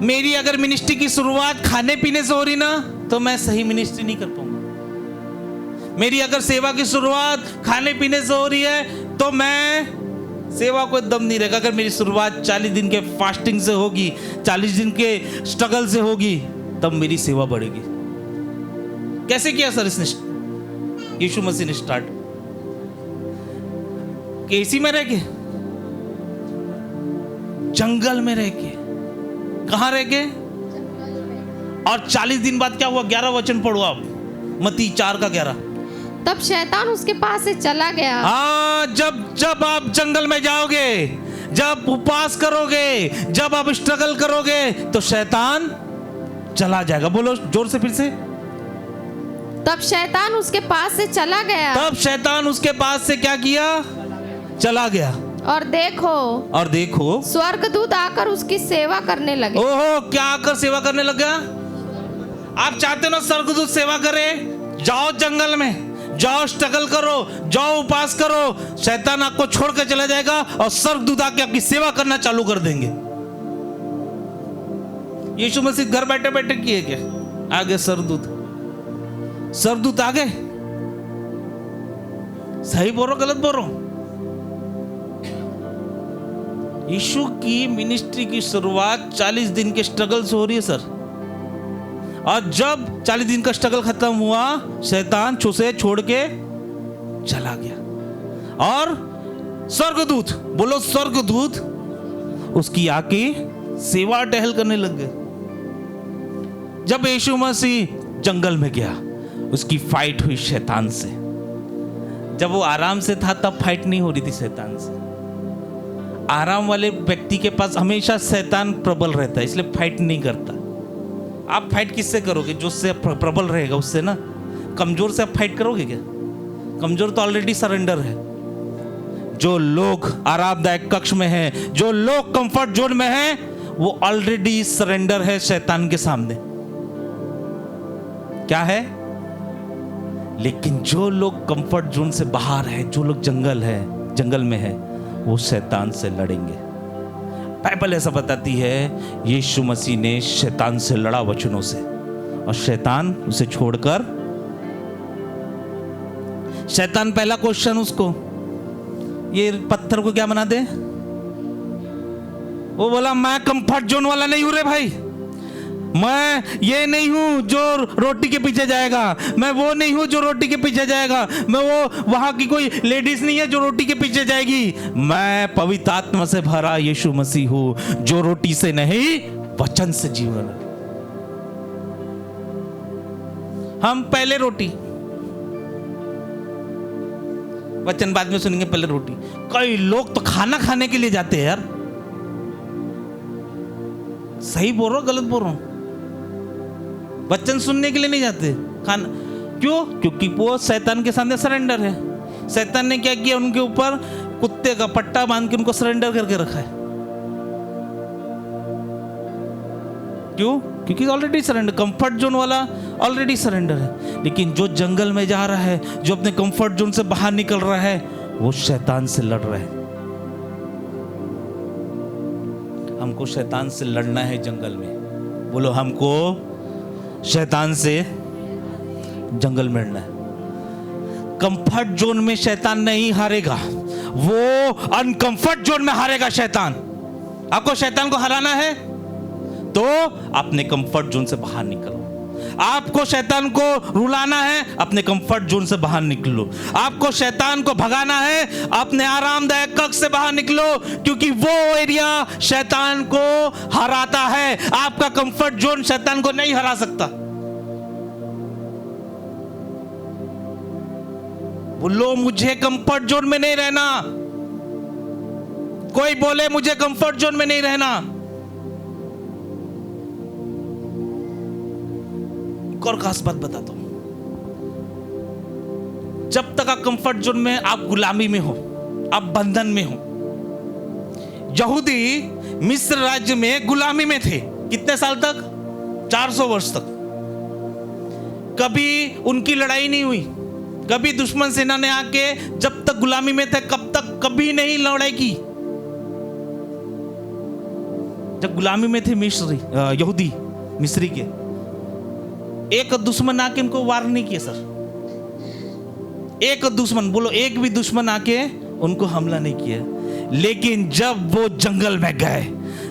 मेरी अगर मिनिस्ट्री की शुरुआत खाने पीने से हो रही ना, तो मैं सही मिनिस्ट्री नहीं कर पाऊंगा। मेरी अगर सेवा की शुरुआत खाने पीने से हो रही है, तो मैं सेवा को दम नहीं रहेगा। अगर मेरी शुरुआत 40 दिन के फास्टिंग से होगी, 40 दिन के स्ट्रगल से होगी, तब मेरी सेवा बढ़ेगी। कैसे किया सर इसने? यीशु मसीह ने स्टार्ट केसी में रह के, जंगल में रह के, कहां रह के? और 40 दिन बाद क्या हुआ? 11 वचन पढ़ो आप, मती 4:11। तब शैतान उसके पास से चला गया। हाँ, जब आप जंगल में जाओगे, जब उपवास करोगे, जब आप स्ट्रगल करोगे, तो शैतान चला जाएगा। बोलो जोर से फिर से। तब शैतान उसके पास से चला गया। तब शैतान उसके पास से क्या किया? चला गया। और देखो स्वर्गदूत आकर उसकी सेवा करने लगे। ओहो, क्या आकर सेवा करने लगा? आप चाहते हो ना स्वर्गदूत सेवा करे? जाओ जंगल में, जाओ स्ट्रगल करो, जाओ उपास करो, शैतान आपको छोड़ कर चला जाएगा और स्वर्गदूत आके आपकी सेवा करना चालू कर देंगे। यीशु मसीह घर बैठे बैठे किए क्या? आगे स्वर्गदूत आ गए। सही बोल रहा हूं, गलत बोल रहा हूं? यीशु की मिनिस्ट्री की शुरुआत 40 दिन के स्ट्रगल से हो रही है सर। और जब 40 दिन का स्ट्रगल खत्म हुआ, शैतान उसे छोड़ के चला गया और स्वर्गदूत, बोलो स्वर्गदूत, उसकी आके सेवा टहल करने लग गए। जब यीशु मसीह जंगल में गया, उसकी फाइट हुई शैतान से। जब वो आराम से था तब फाइट नहीं हो रही थी शैतान से। आराम वाले व्यक्ति के पास हमेशा शैतान प्रबल रहता है, इसलिए फाइट नहीं करता। आप फाइट किससे करोगे? जो उससे प्रबल रहेगा उससे ना। कमजोर से आप फाइट करोगे क्या? कमजोर तो ऑलरेडी सरेंडर है। जो लोग आरामदायक कक्ष में हैं, जो लोग कंफर्ट जोन में हैं, वो ऑलरेडी सरेंडर है शैतान के सामने। क्या है? लेकिन जो लोग कंफर्ट जोन से बाहर है, जो लोग जंगल में है, वो शैतान से लड़ेंगे। बाइबल ऐसा बताती है, यीशु मसीह ने शैतान से लड़ा वचनों से, और शैतान उसे छोड़कर, शैतान पहला क्वेश्चन उसको, ये पत्थर को क्या बना दे? वो बोला, मैं कंफर्ट जोन वाला नहीं हूं रे भाई, मैं ये नहीं हूं जो रोटी के पीछे जाएगा, मैं वो नहीं हूं जो रोटी के पीछे जाएगा, मैं वो वहां की कोई लेडीज नहीं है जो रोटी के पीछे जाएगी। मैं पवित्र आत्मा से भरा यीशु मसीह हूं, जो रोटी से नहीं वचन से जीवन। हम पहले रोटी, वचन बाद में सुनेंगे, पहले रोटी। कई लोग तो खाना खाने के लिए जाते हैं यार। सही बोल रहा हूं, गलत बोल रहा हूं? वचन सुनने के लिए नहीं जाते खाना। क्यों? क्योंकि वो शैतान के सामने सरेंडर है। शैतान ने क्या किया? उनके ऊपर कुत्ते का पट्टा बांध के उनको सरेंडर करके रखा है। क्यों? क्योंकि ऑलरेडी सरेंडर, कंफर्ट जोन वाला ऑलरेडी सरेंडर है। लेकिन जो जंगल में जा रहा है, जो अपने कंफर्ट जोन से बाहर निकल रहा है, वो शैतान से लड़ रहा है। हमको शैतान से लड़ना है जंगल में। बोलो, हमको शैतान से जंगल में लड़ना है। कंफर्ट जोन में शैतान नहीं हारेगा, वो अनकंफर्ट जोन में हारेगा शैतान। आपको शैतान को हराना है तो अपने कंफर्ट जोन से बाहर निकलो। आपको शैतान को रुलाना है, अपने कंफर्ट जोन से बाहर निकलो। आपको शैतान को भगाना है, अपने आरामदायक कक्ष से बाहर निकलो, क्योंकि वो एरिया शैतान को हराता है। आपका कंफर्ट जोन शैतान को नहीं हरा सकता। बोलो मुझे कंफर्ट जोन में नहीं रहना। कोई बोले मुझे कंफर्ट जोन में नहीं रहना। एक और खास बात बताता हूं, जब तक आप कंफर्ट जोन में, आप गुलामी में हो, आप बंधन में हो। यहूदी मिस्र राज्य में गुलामी में थे कितने साल तक? 400 वर्ष तक। कभी उनकी लड़ाई नहीं हुई, कभी दुश्मन सेना ने आके, जब तक गुलामी में थे कब तक कभी नहीं लड़ाई की। जब गुलामी में थे मिस्री यहूदी मिस्री के, एक दुश्मन आके इनको वार नहीं किया सर। एक दुश्मन, बोलो एक भी दुश्मन आके उनको हमला नहीं किया। लेकिन जब वो जंगल में गए,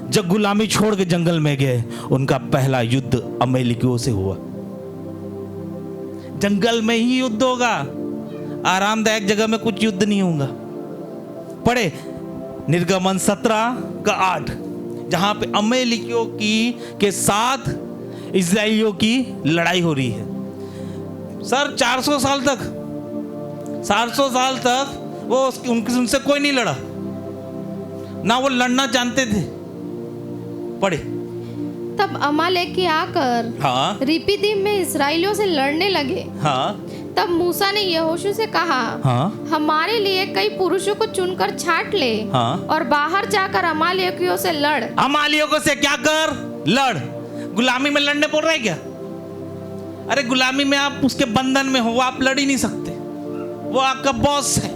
जब गुलामी छोड़ के जंगल में गए, उनका पहला युद्ध अमालेकियों से हुआ। जंगल में ही युद्ध होगा, आरामदायक जगह में कुछ युद्ध नहीं होगा। पढ़े निर्गमन 17:8, जहां पे अमालेकियों के साथ इस्राएलियों की लड़ाई हो रही है। सर 400 साल तक वो उनसे कोई नहीं लड़ा, ना वो लड़ना जानते थे। पढ़े तब अमालेकी आकर हाँ रिपीदीम में इस्राएलियों से लड़ने लगे। हाँ तब मूसा ने यहोशू से कहा, हाँ हमारे लिए कई पुरुषों को चुनकर छांट ले हाँ और बाहर जाकर अमालेकियों से लड़। अमालियों से क्या कर? लड़। गुलामी में लड़ने बोल रहे क्या? अरे गुलामी में आप उसके बंधन में हो, वो आप लड़ ही नहीं सकते, वो आपका बॉस है।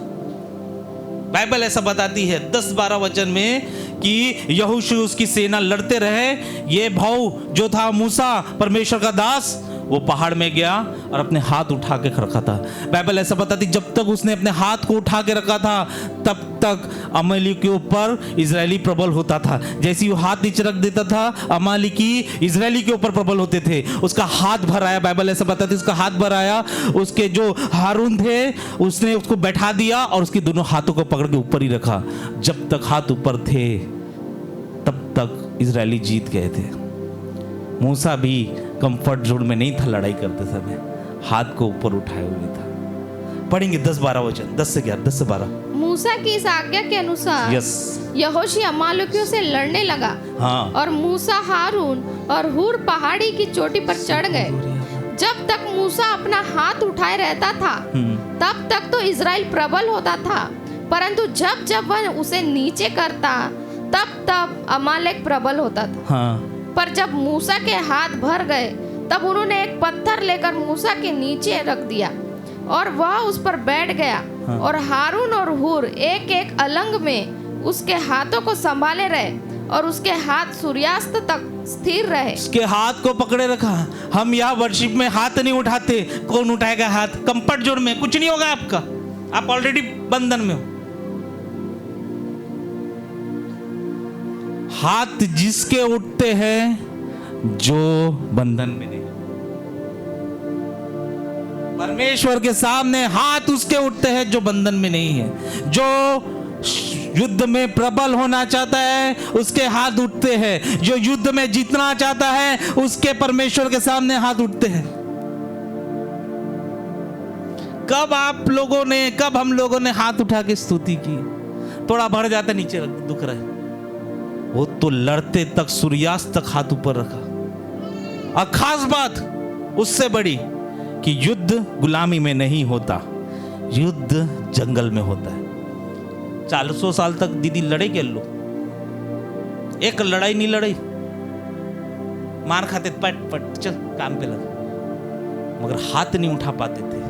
बाइबल ऐसा बताती है 10-12 वचन में कि यहोशू उसकी सेना लड़ते रहे। ये भाऊ जो था मूसा परमेश्वर का दास, वो पहाड़ में गया और अपने हाथ उठा के रखा था। बाइबल ऐसा बताती जब तक उसने अपने हाथ को उठा के रखा था तब तक अमालेकी के ऊपर इजरायली प्रबल होता था। जैसे ही वो हाथ नीचे रख देता था, अमालेकी इजरायली के ऊपर प्रबल होते थे। उसका हाथ भर आया, बाइबल ऐसा बताती उसका हाथ भर आया। उसके जो हारून थे उसने उसको बैठा दिया और उसके दोनों हाथों को पकड़ के ऊपर ही रखा। जब तक हाथ ऊपर थे तब तक इजरायली जीत गए थे। मूसा भी कंफर्ट जोन में नहीं था लड़ाई करते समय, हाथ को ऊपर उठाए हुए था। पढ़ेंगे 10-12 वचन, 10 से 11, 10 से 12। मूसा की इस आज्ञा के अनुसार यहोशू अमालेकियों से लड़ने लगा। हाँ। और मूसा, हारून और हूर पहाड़ी की चोटी पर चढ़ गए। जब तक मूसा अपना हाथ उठाए रहता था तब तक तो इजराइल प्रबल होता था, परंतु जब जब वह उसे नीचे करता तब तब अमालेक प्रबल होता था। हाँ। पर जब मूसा के हाथ भर गए तब उन्होंने एक पत्थर लेकर मूसा के नीचे रख दिया और वह उस पर बैठ गया। हाँ। और हारून और हूर एक एक अलंग में उसके हाथों को संभाले रहे और उसके हाथ सूर्यास्त तक स्थिर रहे। उसके हाथ को पकड़े रखा। हम यहाँ वर्शिप में हाथ नहीं उठाते, कौन उठाएगा हाथ? कंफर्ट जोन में कुछ नहीं होगा आपका, आप ऑलरेडी बंधन में हो। हाथ जिसके उठते हैं जो बंधन में नहीं। परमेश्वर के सामने हाथ उसके उठते हैं जो बंधन में नहीं है। जो युद्ध में प्रबल होना चाहता है उसके हाथ उठते हैं। जो युद्ध में जीतना चाहता है उसके परमेश्वर के सामने हाथ उठते हैं। कब हम लोगों ने हाथ उठा के स्तुति की? थोड़ा बढ़ जाता नीचे दुख रहा है, वो तो लड़ते तक सूर्यास्त तक हाथ ऊपर रखा। और खास बात उससे बड़ी कि युद्ध गुलामी में नहीं होता, युद्ध जंगल में होता है। 400 साल तक दीदी लड़े क्या लोग? एक लड़ाई नहीं लड़ी, मार खाते, पट पट चल काम पे लगा, मगर हाथ नहीं उठा पाते थे।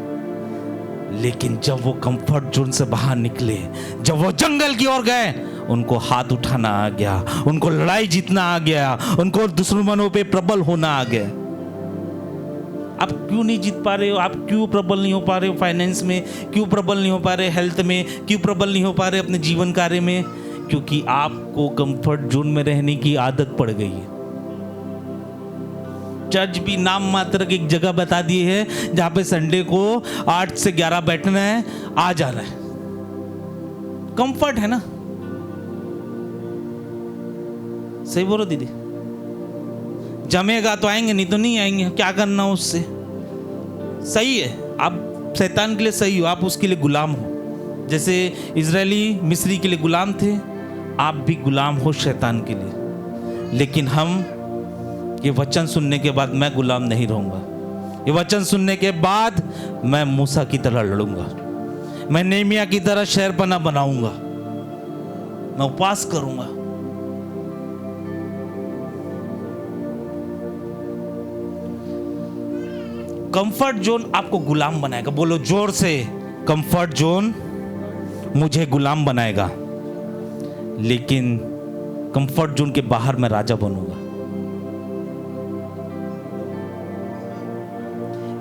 लेकिन जब वो कंफर्ट जोन से बाहर निकले, जब वो जंगल की ओर गए, उनको हाथ उठाना आ गया, उनको लड़ाई जीतना आ गया, उनको दुश्मनों पे प्रबल होना आ गया। आप क्यों नहीं जीत पा रहे हो, आप क्यों प्रबल नहीं हो पा रहे हो फाइनेंस में, क्यों प्रबल नहीं हो पा रहे हेल्थ में, क्यों प्रबल नहीं हो पा रहे अपने जीवन कार्य में? क्योंकि आपको कंफर्ट जोन में रहने की आदत पड़ गई है। चर्च भी नाम मात्र की एक जगह बता दी है जहां पे संडे को 8 से 11 बैठना है, आ जाना है। कंफर्ट है ना, सही बोलो दीदी। जमेगा तो आएंगे, नहीं तो नहीं आएंगे, क्या करना उससे। सही है, आप शैतान के लिए सही हो, आप उसके लिए गुलाम हो। जैसे इजरायली मिस्री के लिए गुलाम थे, आप भी गुलाम हो शैतान के लिए। लेकिन हम ये वचन सुनने के बाद मैं गुलाम नहीं रहूंगा। ये वचन सुनने के बाद मैं मूसा की तरह लड़ूंगा, मैं नेमिया की तरह शहरपना बनाऊंगा, मैं उपवास करूंगा। कंफर्ट जोन आपको गुलाम बनाएगा। बोलो जोर से, कंफर्ट जोन मुझे गुलाम बनाएगा, लेकिन कंफर्ट जोन के बाहर मैं राजा बनूंगा।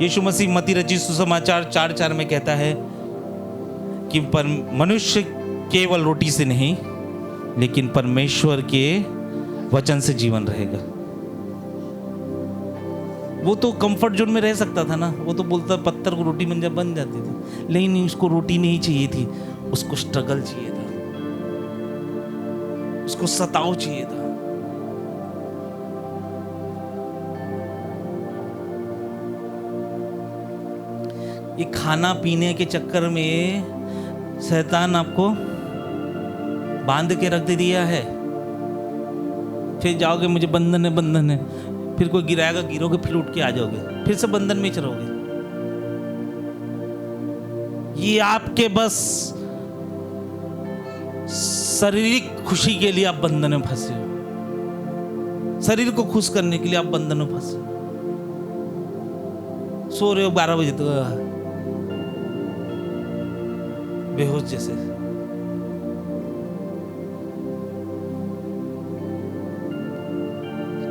यीशु मसीह मत्ती रचित सुसमाचार 4:4 में कहता है कि पर मनुष्य केवल रोटी से नहीं, लेकिन परमेश्वर के वचन से जीवन रहेगा। वो तो कंफर्ट जोन में रह सकता था ना, वो तो बोलता पत्थर को रोटी बन जाती थी, लेकिन उसको रोटी नहीं चाहिए थी, उसको स्ट्रगल चाहिए था, उसको सताव चाहिए था। ये खाना पीने के चक्कर में शैतान आपको बांध के रख दिया है। फिर जाओगे मुझे बंधन है, फिर कोई गिराएगा, गिरोगे, फिर उठ के आ जाओगे, फिर से बंधन में चलोगे। ये आपके बस शारीरिक खुशी के लिए आप बंधन में फंसे हो, शरीर को खुश करने के लिए आप बंधन में फंसे हो। सो रहे हो 12 बजे तक बेहोश जैसे।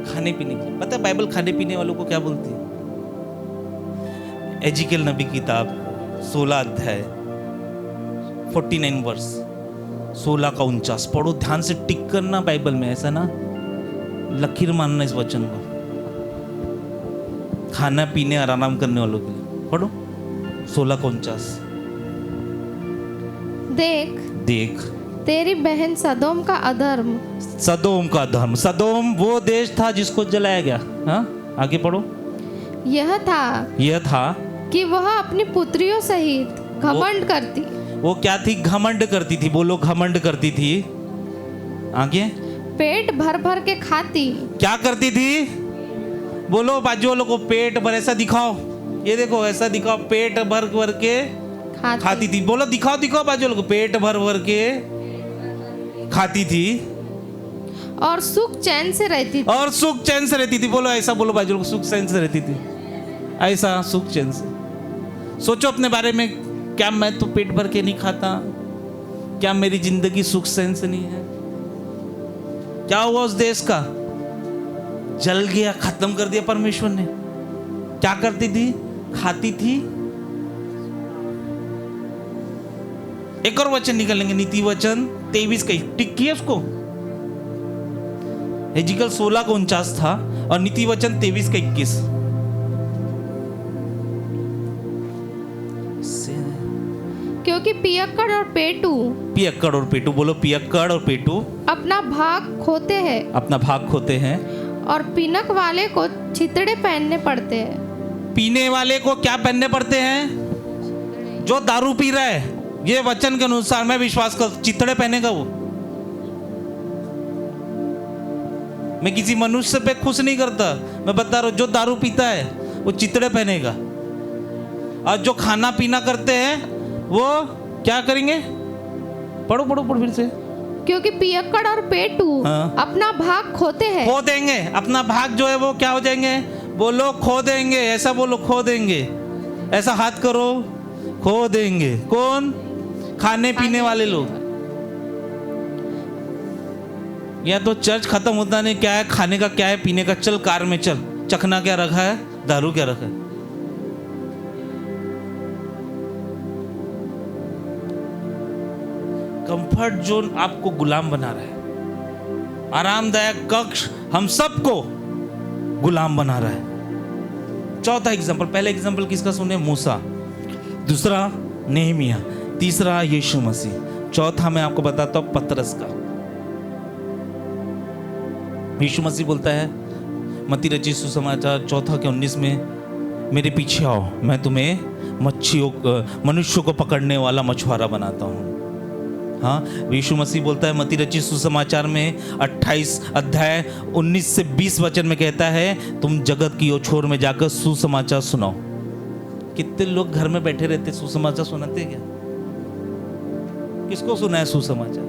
खाने पीने की, पता है बाइबल खाने पीने वालों को क्या बोलती है? एजिकेल नबी की किताब 16 अध्याय 49 वर्स 16 का 49 पढ़ो, ध्यान से टिक करना बाइबल में, ऐसा ना लकीर मानना इस वचन को। खाना पीने और आराम करने वालों के लिए पढ़ो 16 का 49। देख तेरी बहन सदोम का अधर्म। सदोम का धर्म, सदोम वो देश था जिसको जलाया गया। हाँ, आगे पढ़ो। यह था कि वह अपनी पुत्रियों सहित घमंड करती। वो क्या थी? घमंड करती थी। बोलो घमंड करती थी। आगे, पेट भर भर के खाती। क्या करती थी? बोलो बाजू वालों को पेट भर, ऐसा दिखाओ, ये देखो ऐसा दिखाओ, पेट भर भर के खाती थी। बोलो दिखाओ बाजू वालों को, पेट भर भर के खाती थी और सुख चैन से रहती थी। और सुख चैन से रहती थी। बोलो ऐसा बोलो बाजू वालों को, सुख चैन से रहती थी, ऐसा सुख चैन से। सोचो अपने बारे में, क्या मैं तो पेट भर के नहीं खाता? क्या मेरी जिंदगी सुख चैन से नहीं है? क्या हुआ उस देश का? जल गया, खत्म कर दिया परमेश्वर ने। क्या करती थी? खाती थी। एक और वचन निकालेंगे, नीति वचन 23 का, टिक किया उसको। एजिकल 16 का 49 था और नीति वचन 23 का 21। क्योंकि पियक्कड़ और पेटू, बोलो पियक्कड़ और पेटू अपना भाग खोते हैं और पीनक वाले को छितड़े पहनने पड़ते हैं। पीने वाले को क्या पहनने पड़ते हैं? जो दारू पी रहा है, ये वचन के अनुसार मैं विश्वास कर, चितड़े पहनेगा वो। मैं किसी मनुष्य पे खुश नहीं करता, मैं बता रहा हूं, जो दारू पीता है वो चितड़े पहनेगा, और जो खाना पीना करते हैं वो क्या करेंगे? पढ़ो फिर से। क्योंकि पियक्कड़ और पेटू अपना भाग खोते हैं, खो देंगे अपना भाग, जो है वो क्या हो जाएंगे? बोलो खो देंगे, ऐसा बोलो खो देंगे, ऐसा हाथ करो, खो देंगे। कौन? खाने पीने वाले लोग। या तो चर्च खत्म होता नहीं, क्या है खाने का, क्या है पीने का, चल कार में चल, चखना क्या रखा है, दारू क्या रखा है। कंफर्ट जोन आपको गुलाम बना रहा है, आरामदायक कक्ष हम सबको गुलाम बना रहा है। चौथा एग्जाम्पल, पहले एग्जाम्पल किसका सुने? मूसा, दूसरा नेहमिया, तीसरा यीशु मसीह, चौथा मैं आपको बताता हूं पतरस का। यीशु मसीह बोलता है मत्ती रचित सुसमाचार 4:19 में, मेरे पीछे आओ, मैं तुम्हें मनुष्यों को पकड़ने वाला मछुआरा बनाता हूँ। हाँ, यीशु मसीह बोलता है मत्ती रचित सुसमाचार में 28 अध्याय 19 से 20 वचन में कहता है, तुम जगत की ओर छोर में जाकर सुसमाचार सुनाओ। कितने लोग घर में बैठे रहते, सुसमाचार सुनाते क्या? किसको सुना है सुसमाचार?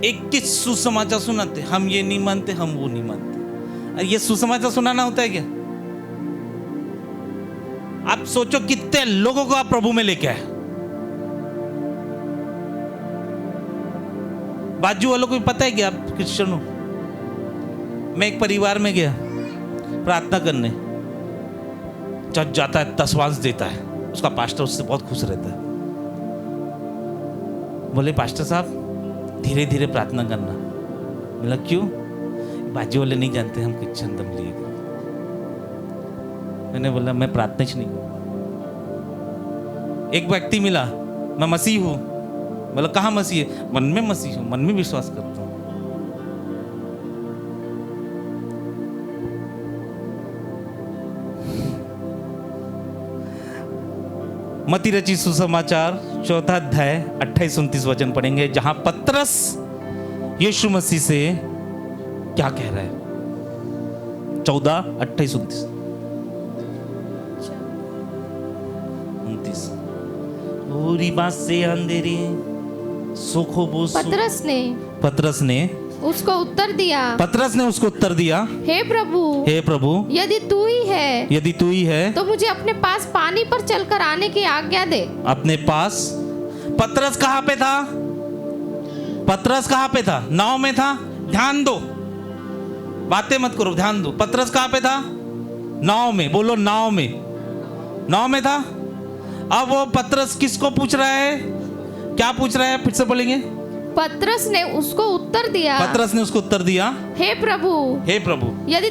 21 सुसमाचार सुनाते, हम ये नहीं मानते, हम वो नहीं मानते। ये सुसमाचार सुनाना होता है क्या? आप सोचो कितने लोगों को आप प्रभु में लेके आए। बाजू वालों को भी पता है कि आप क्रिश्चियन हो। मैं एक परिवार में गया प्रार्थना करने, जज जाता है, दशवांश देता है, उसका पास्टर उससे बहुत खुश रहता है। बोले पास्टर साहब धीरे धीरे प्रार्थना करना। बोला क्यों? बाजू वाले नहीं जानते हम क्रिश्चियन दम लिए। मैंने बोला मैं प्रार्थना ही नहीं करूंगा। एक व्यक्ति मिला, मैं मसीह हूं। बोला कहाँ मसीह है? मन में मसीह हूं, मन में विश्वास करता हूं। मत्ती रचित सुसमाचार 4 अध्याय 28-29 वचन पढ़ेंगे, जहां पतरस यीशु मसीह से क्या कह रहा है। 14:28-29 पूरी बात से अंधेरी सुखो पतरस ने उसको उत्तर दिया, हे प्रभु, यदि तू ही है तो मुझे अपने पास पानी पर चलकर आने की आज्ञा दे। अपने पास? पतरस कहाँ पे था? नाव में था। ध्यान दो, बातें मत करो, ध्यान दो। पतरस कहाँ पे था? नाव में। बोलो नाव में था। अब वो पतरस किसको पूछ रहा है? क्या पूछ रहा है? फिर से बोलेंगे। पतरस ने उसको उत्तर दिया, हे प्रभु, यदि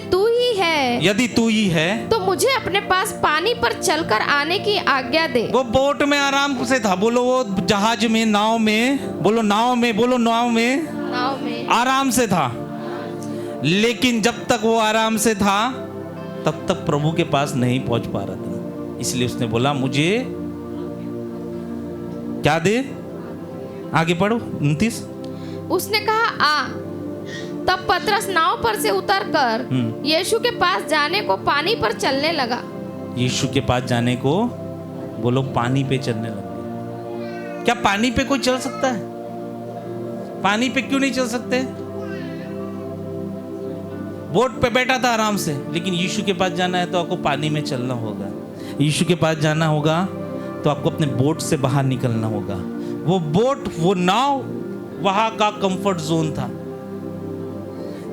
तू ही है तो मुझे अपने पास पानी पर चलकर आने की आज्ञा दे। वो बोट में आराम से था। बोलो वो जहाज में, नाव में। बोलो नाव में आराम से था। लेकिन जब तक वो आराम से था तब तक प्रभु के पास नहीं पहुंच पा रहा था। इसलिए उसने बोला मुझे क्या दे? आगे पढ़ो 29। उसने कहा आ। तब पतरस नाव पर से उतरकर यीशु के पास जाने को पानी पर चलने लगा। यीशु के पास जाने को बोलो पानी पे चलने लगे। क्या पानी पे कोई चल सकता है? पानी पे क्यों नहीं चल सकते? बोट पे बैठा था आराम से, लेकिन यीशु के पास जाना है तो आपको पानी में चलना होगा। यीशु के पास जाना होगा तो आपको अपने बोट से बाहर निकलना होगा। वो बोट, वो नाव वहां का कंफर्ट जोन था,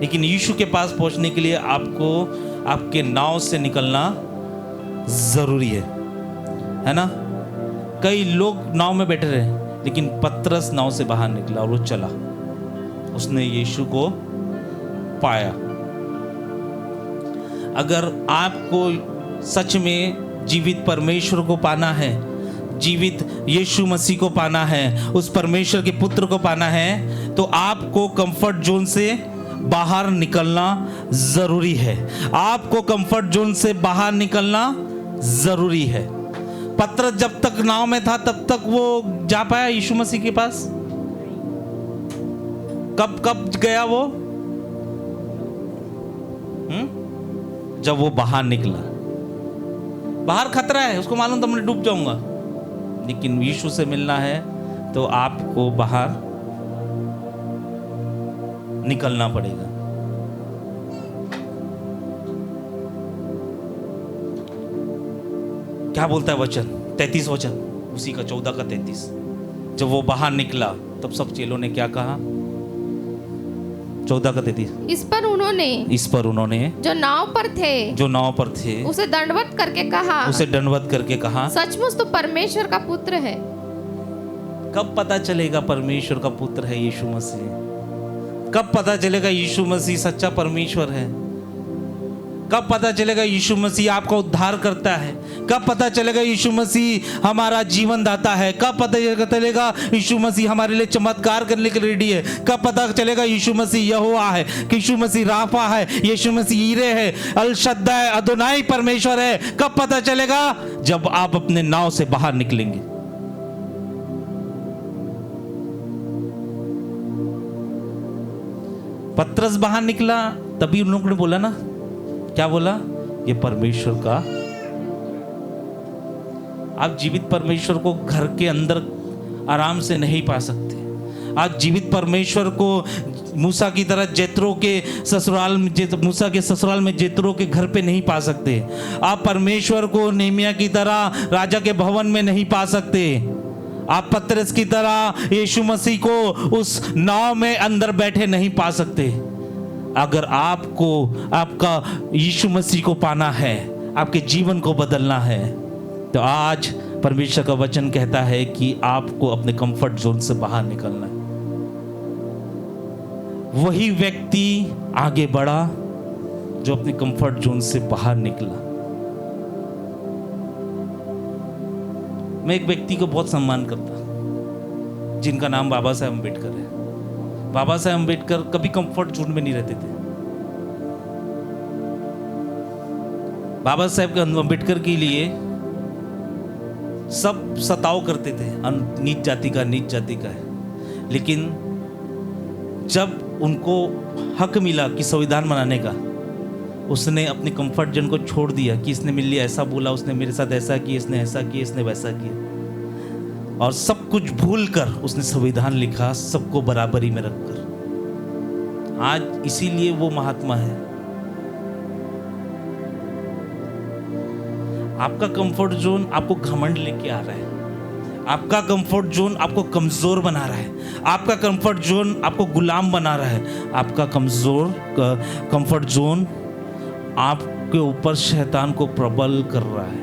लेकिन यीशु के पास पहुंचने के लिए आपको आपके नाव से निकलना जरूरी है ना? कई लोग नाव में बैठे रहे, लेकिन पतरस नाव से बाहर निकला और वो चला। उसने यीशु को पाया। अगर आपको सच में जीवित परमेश्वर को पाना है, जीवित यीशु मसीह को पाना है, उस परमेश्वर के पुत्र को पाना है, तो आपको कंफर्ट जोन से बाहर निकलना जरूरी है। आपको कंफर्ट जोन से बाहर निकलना जरूरी है। पतरस जब तक नाव में था तब तक वो जा पाया यीशु मसीह के पास? कब गया वो? जब वो बाहर निकला। बाहर खतरा है, उसको मालूम था मैं डूब जाऊंगा, लेकिन यीशु से मिलना है तो आपको बाहर निकलना पड़ेगा। क्या बोलता है वचन? 33 वचन उसी का 14 का 33। जब वो बाहर निकला तब सब चेलों ने क्या कहा? 14 का 33। इस पर उन्होंने जो नाव पर थे उसे दंडवत करके कहा सचमुच तो परमेश्वर का पुत्र है। कब पता चलेगा परमेश्वर का पुत्र है यीशु मसीह? कब पता चलेगा यीशु मसीह सच्चा परमेश्वर है? कब पता चलेगा यीशु मसीह आपका उद्धार करता है? कब पता चलेगा यीशु मसीह हमारा जीवन दाता है? कब पता चलेगा यीशु मसीह हमारे लिए चमत्कार करने के लिए रेडी है? कब पता चलेगा यीशु मसीह यहोवा है, कि यीशु मसीह राफा है, यीशु मसीह ईरे है, अल शद्दाई अदोनाई परमेश्वर है? कब पता चलेगा? जब आप अपने नाव से बाहर निकलेंगे। पतरस बाहर निकला, तभी उन लोगों ने बोला ना, क्या बोला? ये परमेश्वर का। आप जीवित परमेश्वर को घर के अंदर आराम से नहीं पा सकते। आप जीवित परमेश्वर को मूसा की तरह जेत्रो के ससुराल में, मूसा के ससुराल में जेत्रो के घर पे नहीं पा सकते। आप परमेश्वर को नेमिया की तरह राजा के भवन में नहीं पा सकते। आप पतरस की तरह यीशु मसीह को उस नाव में अंदर बैठे नहीं पा सकते। अगर आपको आपका यीशु मसीह को पाना है, आपके जीवन को बदलना है, तो आज परमेश्वर का वचन कहता है कि आपको अपने कंफर्ट जोन से बाहर निकलना है। वही व्यक्ति आगे बढ़ा जो अपने कंफर्ट जोन से बाहर निकला। मैं एक व्यक्ति को बहुत सम्मान करता, जिनका नाम बाबा साहेब अम्बेडकर है। बाबा साहेब अम्बेडकर कभी कंफर्ट जोन में नहीं रहते थे। बाबा साहेब अम्बेडकर के लिए सब सताव करते थे, नीच जाति का है। लेकिन जब उनको हक मिला कि संविधान बनाने का, उसने अपने कंफर्ट जोन को छोड़ दिया कि इसने मेरे लिए ऐसा बोला, उसने मेरे साथ ऐसा किया, इसने ऐसा किया, इसने वैसा किया, और सब कुछ भूल कर उसने संविधान लिखा, सबको बराबरी में रखकर। आज इसीलिए वो महात्मा है। आपका कंफर्ट जोन आपको घमंड लेके आ रहा है। आपका कंफर्ट जोन आपको कमजोर बना रहा है। आपका कंफर्ट जोन आपको गुलाम बना रहा है। आपका कंफर्ट जोन आपके ऊपर शैतान को प्रबल कर रहा है।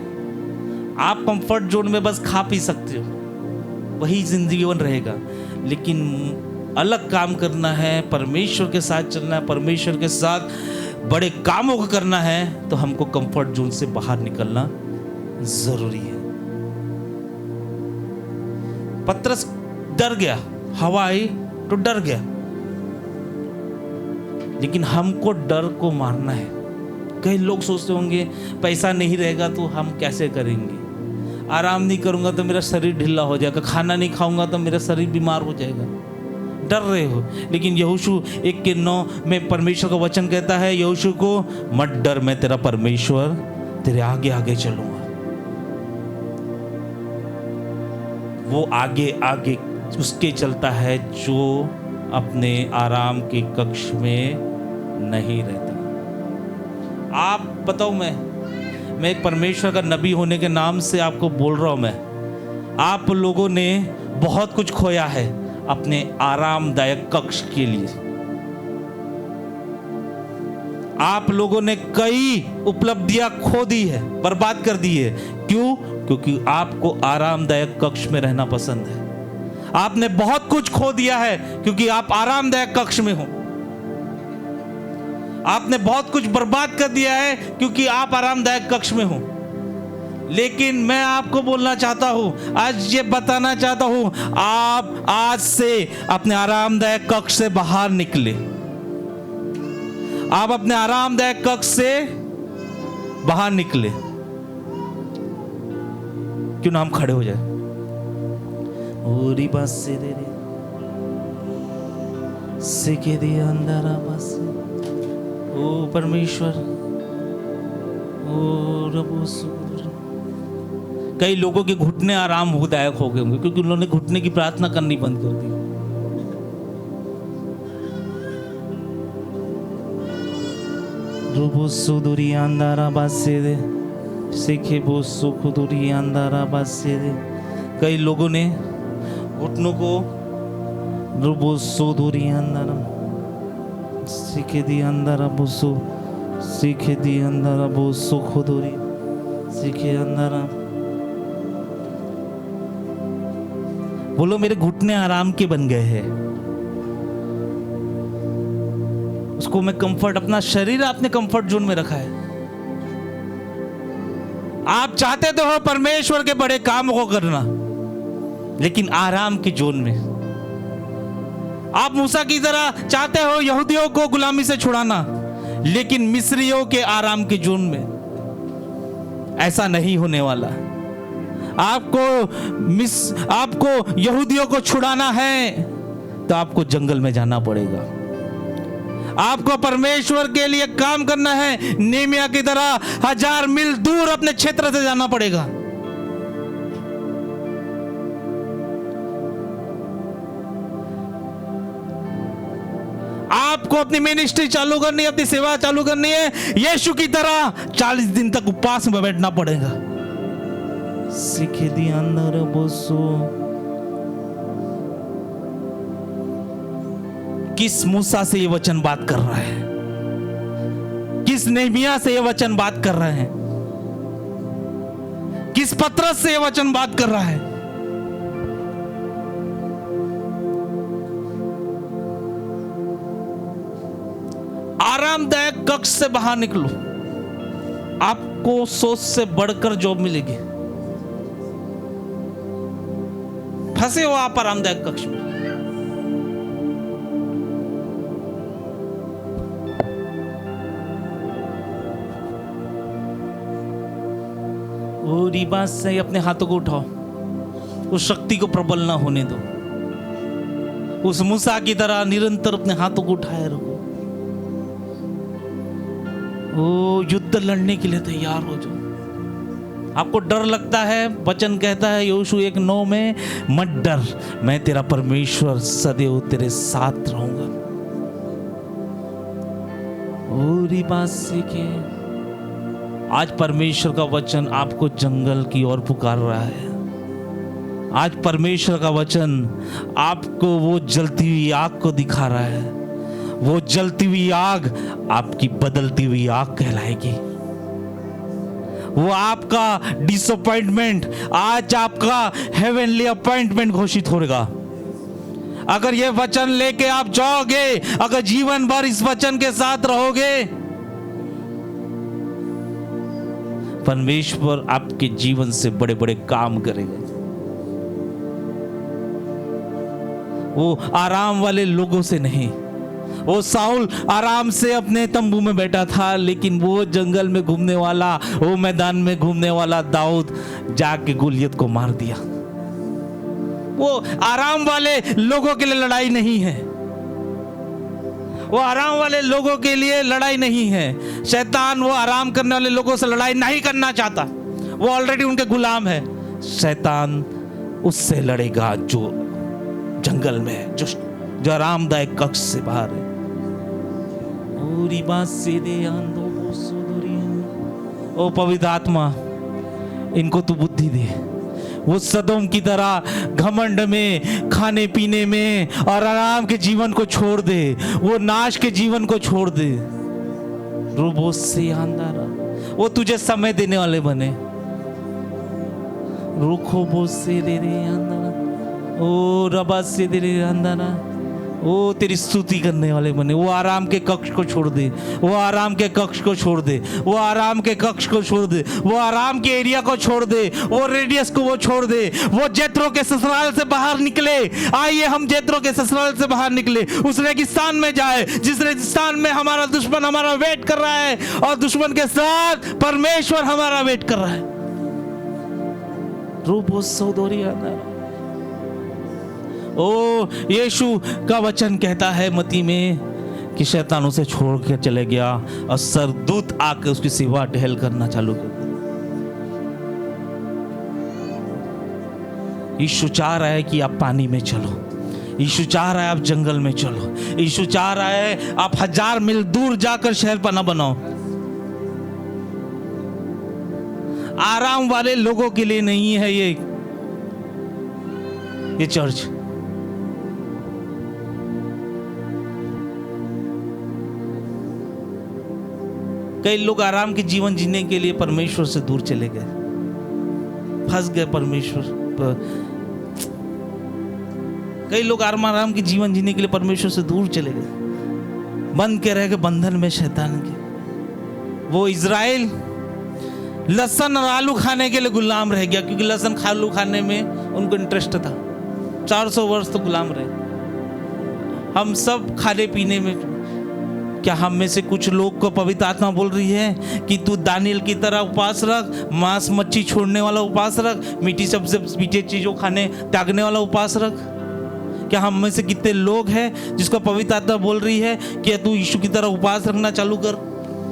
आप कंफर्ट जोन में बस खा पी सकते हो, वही जिंदगी बन रहेगा। लेकिन अलग काम करना है, परमेश्वर के साथ चलना है, परमेश्वर के साथ बड़े कामों को करना है, तो हमको कंफर्ट जोन से बाहर निकलना जरूरी है। पतरस डर गया, हवा आई तो डर गया, लेकिन हमको डर को मारना है। कई लोग सोचते होंगे पैसा नहीं रहेगा तो हम कैसे करेंगे, आराम नहीं करूंगा तो मेरा शरीर ढीला हो जाएगा, खाना नहीं खाऊंगा तो मेरा शरीर बीमार हो जाएगा। डर रहे हो, लेकिन यहोशू 1:9 में परमेश्वर का वचन कहता है, यहोशू को मत डर, मैं तेरा परमेश्वर तेरे आगे आगे चलूंगा। वो आगे आगे उसके चलता है जो अपने आराम के कक्ष में नहीं रहता। आप बताओ, मैं एक परमेश्वर का नबी होने के नाम से आपको बोल रहा हूं, मैं आप लोगों ने बहुत कुछ खोया है अपने आरामदायक कक्ष के लिए। आप लोगों ने कई उपलब्धियां खो दी है, बर्बाद कर दी है। क्यों? क्योंकि आपको आरामदायक कक्ष में रहना पसंद है। आपने बहुत कुछ खो दिया है क्योंकि आप आरामदायक कक्ष में हो। आपने बहुत कुछ बर्बाद कर दिया है क्योंकि आप आरामदायक कक्ष में हो। लेकिन मैं आपको बोलना चाहता हूं, आज ये बताना चाहता हूं, आप आज से अपने आरामदायक कक्ष से बाहर निकले। आप अपने आरामदायक कक्ष से बाहर निकले। क्यों ना हम खड़े हो जाए। ओरी बस से दे रे सिके दिया अंदर बस। ओ परमेश्वर, ओ रबो सुर। कई लोगों के घुटने आरामदायक हो गए होंगे क्योंकि उन्होंने घुटने की प्रार्थना करनी बंद कर दी। रबो सुदुरी अंदर बस से दे सीखे वो सुख दूरी अंधारा बासे दे। कई लोगों ने घुटनों को रुबो सो दूरी अंधारा सीखे दी अंधारा बुसो सीखे दी अंधारा वो सुख दूरी सीखे अंधारा बोलो मेरे घुटने आराम के बन गए हैं। उसको मैं कंफर्ट, अपना शरीर आपने कंफर्ट जोन में रखा है। आप चाहते तो हो परमेश्वर के बड़े काम को करना, लेकिन आराम के जोन में। आप मूसा की तरह चाहते हो यहूदियों को गुलामी से छुड़ाना, लेकिन मिस्रियों के आराम के जोन में। ऐसा नहीं होने वाला। आपको यहूदियों को छुड़ाना है तो आपको जंगल में जाना पड़ेगा। आपको परमेश्वर के लिए काम करना है, नेमिया की तरह 1000 मील दूर अपने क्षेत्र से जाना पड़ेगा। आपको अपनी मिनिस्ट्री चालू करनी है, अपनी सेवा चालू करनी है, यीशु की तरह 40 दिन तक उपवास में बैठना पड़ेगा। सीखे दी अंदर बोसो। किस मूसा से ये वचन बात कर रहा है? किस नेहमिया से ये वचन बात कर रहे हैं? किस पत्रस से ये वचन बात कर रहा है? आरामदायक कक्ष से बाहर निकलो, आपको सोच से बढ़कर जॉब मिलेगी। फंसे हो आप आरामदायक कक्ष में। और बात से अपने हाथों को उठाओ, उस शक्ति को प्रबल ना होने दो। उस मूसा की तरह निरंतर अपने हाथों को उठाए रखो। ओ युद्ध लड़ने के लिए तैयार हो जाओ। आपको डर लगता है, वचन कहता है यहोशू 1:9 में, मत डर, मैं तेरा परमेश्वर सदैव तेरे साथ रहूंगा। और ये बात सीखे। आज परमेश्वर का वचन आपको जंगल की ओर पुकार रहा है। आज परमेश्वर का वचन आपको वो जलती हुई आग को दिखा रहा है। वो जलती हुई आग आपकी बदलती हुई आग कहलाएगी। वो आपका डिसअपॉइंटमेंट आज आपका हेवनली अपॉइंटमेंट घोषित होगा। अगर ये वचन लेके आप जाओगे, अगर जीवन भर इस वचन के साथ रहोगे, परमेश्वर आपके जीवन से बड़े बड़े काम करेगा। वो आराम वाले लोगों से नहीं। वो साउल आराम से अपने तंबू में बैठा था, लेकिन वो जंगल में घूमने वाला, वो मैदान में घूमने वाला दाऊद जाके गोलियत को मार दिया। वो आराम वाले लोगों के लिए लड़ाई नहीं है। वो आराम वाले लोगों के लिए लड़ाई नहीं है। शैतान वो आराम करने वाले लोगों से लड़ाई नहीं करना चाहता। वो ऑलरेडी उनके गुलाम है। शैतान उससे लड़ेगा जो जंगल में है, जो आरामदायक कक्ष से बाहर है। ओ पवित्र आत्मा, इनको तू बुद्धि दे। वो सदोम की तरह घमंड में, खाने पीने में और आराम के जीवन को छोड़ दे। वो नाश के जीवन को छोड़ दे। रूबो से अंधारा, वो तुझे समय देने वाले बने। रुखो बो से दे रे अंधारा, ओ रबा से दे रे अंधारा, वो तेरी स्तुति करने वाले बने। वो आराम के कक्ष को छोड़ दे। वो आराम के कक्ष को छोड़ दे। वो आराम के कक्ष को छोड़ दे। वो आराम के एरिया को छोड़ दे। वो रेडियस को वो छोड़ दे। वो जेत्रो के ससुराल से बाहर निकले। आइए हम जेत्रो के ससुराल से बाहर निकले, उस रेगिस्तान में जाए जिस रेगिस्तान में हमारा दुश्मन हमारा वेट कर रहा है, और दुश्मन के साथ परमेश्वर हमारा वेट कर रहा है। रूबो सौदोरी अंदर। ओ यीशु का वचन कहता है मती में कि शैतान उसे छोड़ के चले गया और सरदूत आकर उसकी सेवा टहल करना चालू कर दिया। यीशु चाह रहा है कि आप पानी में चलो। यीशु चाह रहा है आप जंगल में चलो। यीशु चाह रहा है आप 1000 मील दूर जाकर शहर पना बनाओ। आराम वाले लोगों के लिए नहीं है ये चर्च। कई लोग आराम के जीवन जीने के लिए परमेश्वर से दूर चले गए, फंस गए परमेश्वर पर। कई लोग आराम की जीवन जीने के लिए परमेश्वर से दूर चले गए, बंद के रह गए बंधन में शैतान के। वो इज़राइल लहसुन और आलू खाने के लिए गुलाम रह गया, क्योंकि लहसुन आलू खाने में उनको इंटरेस्ट था। 400 वर्ष तो गुलाम रहे। हम सब खाने पीने में, क्या हम में से कुछ लोग को पवित्र आत्मा बोल रही है कि तू दानियल की तरह उपवास रख, मांस मच्छी छोड़ने वाला उपवास रख, मीठी सबसे मीठी चीज़ों खाने त्यागने वाला उपवास रख? क्या हम में से कितने लोग हैं जिसको पवित्र आत्मा बोल रही है कि तू यीशु की तरह उपवास रखना चालू कर?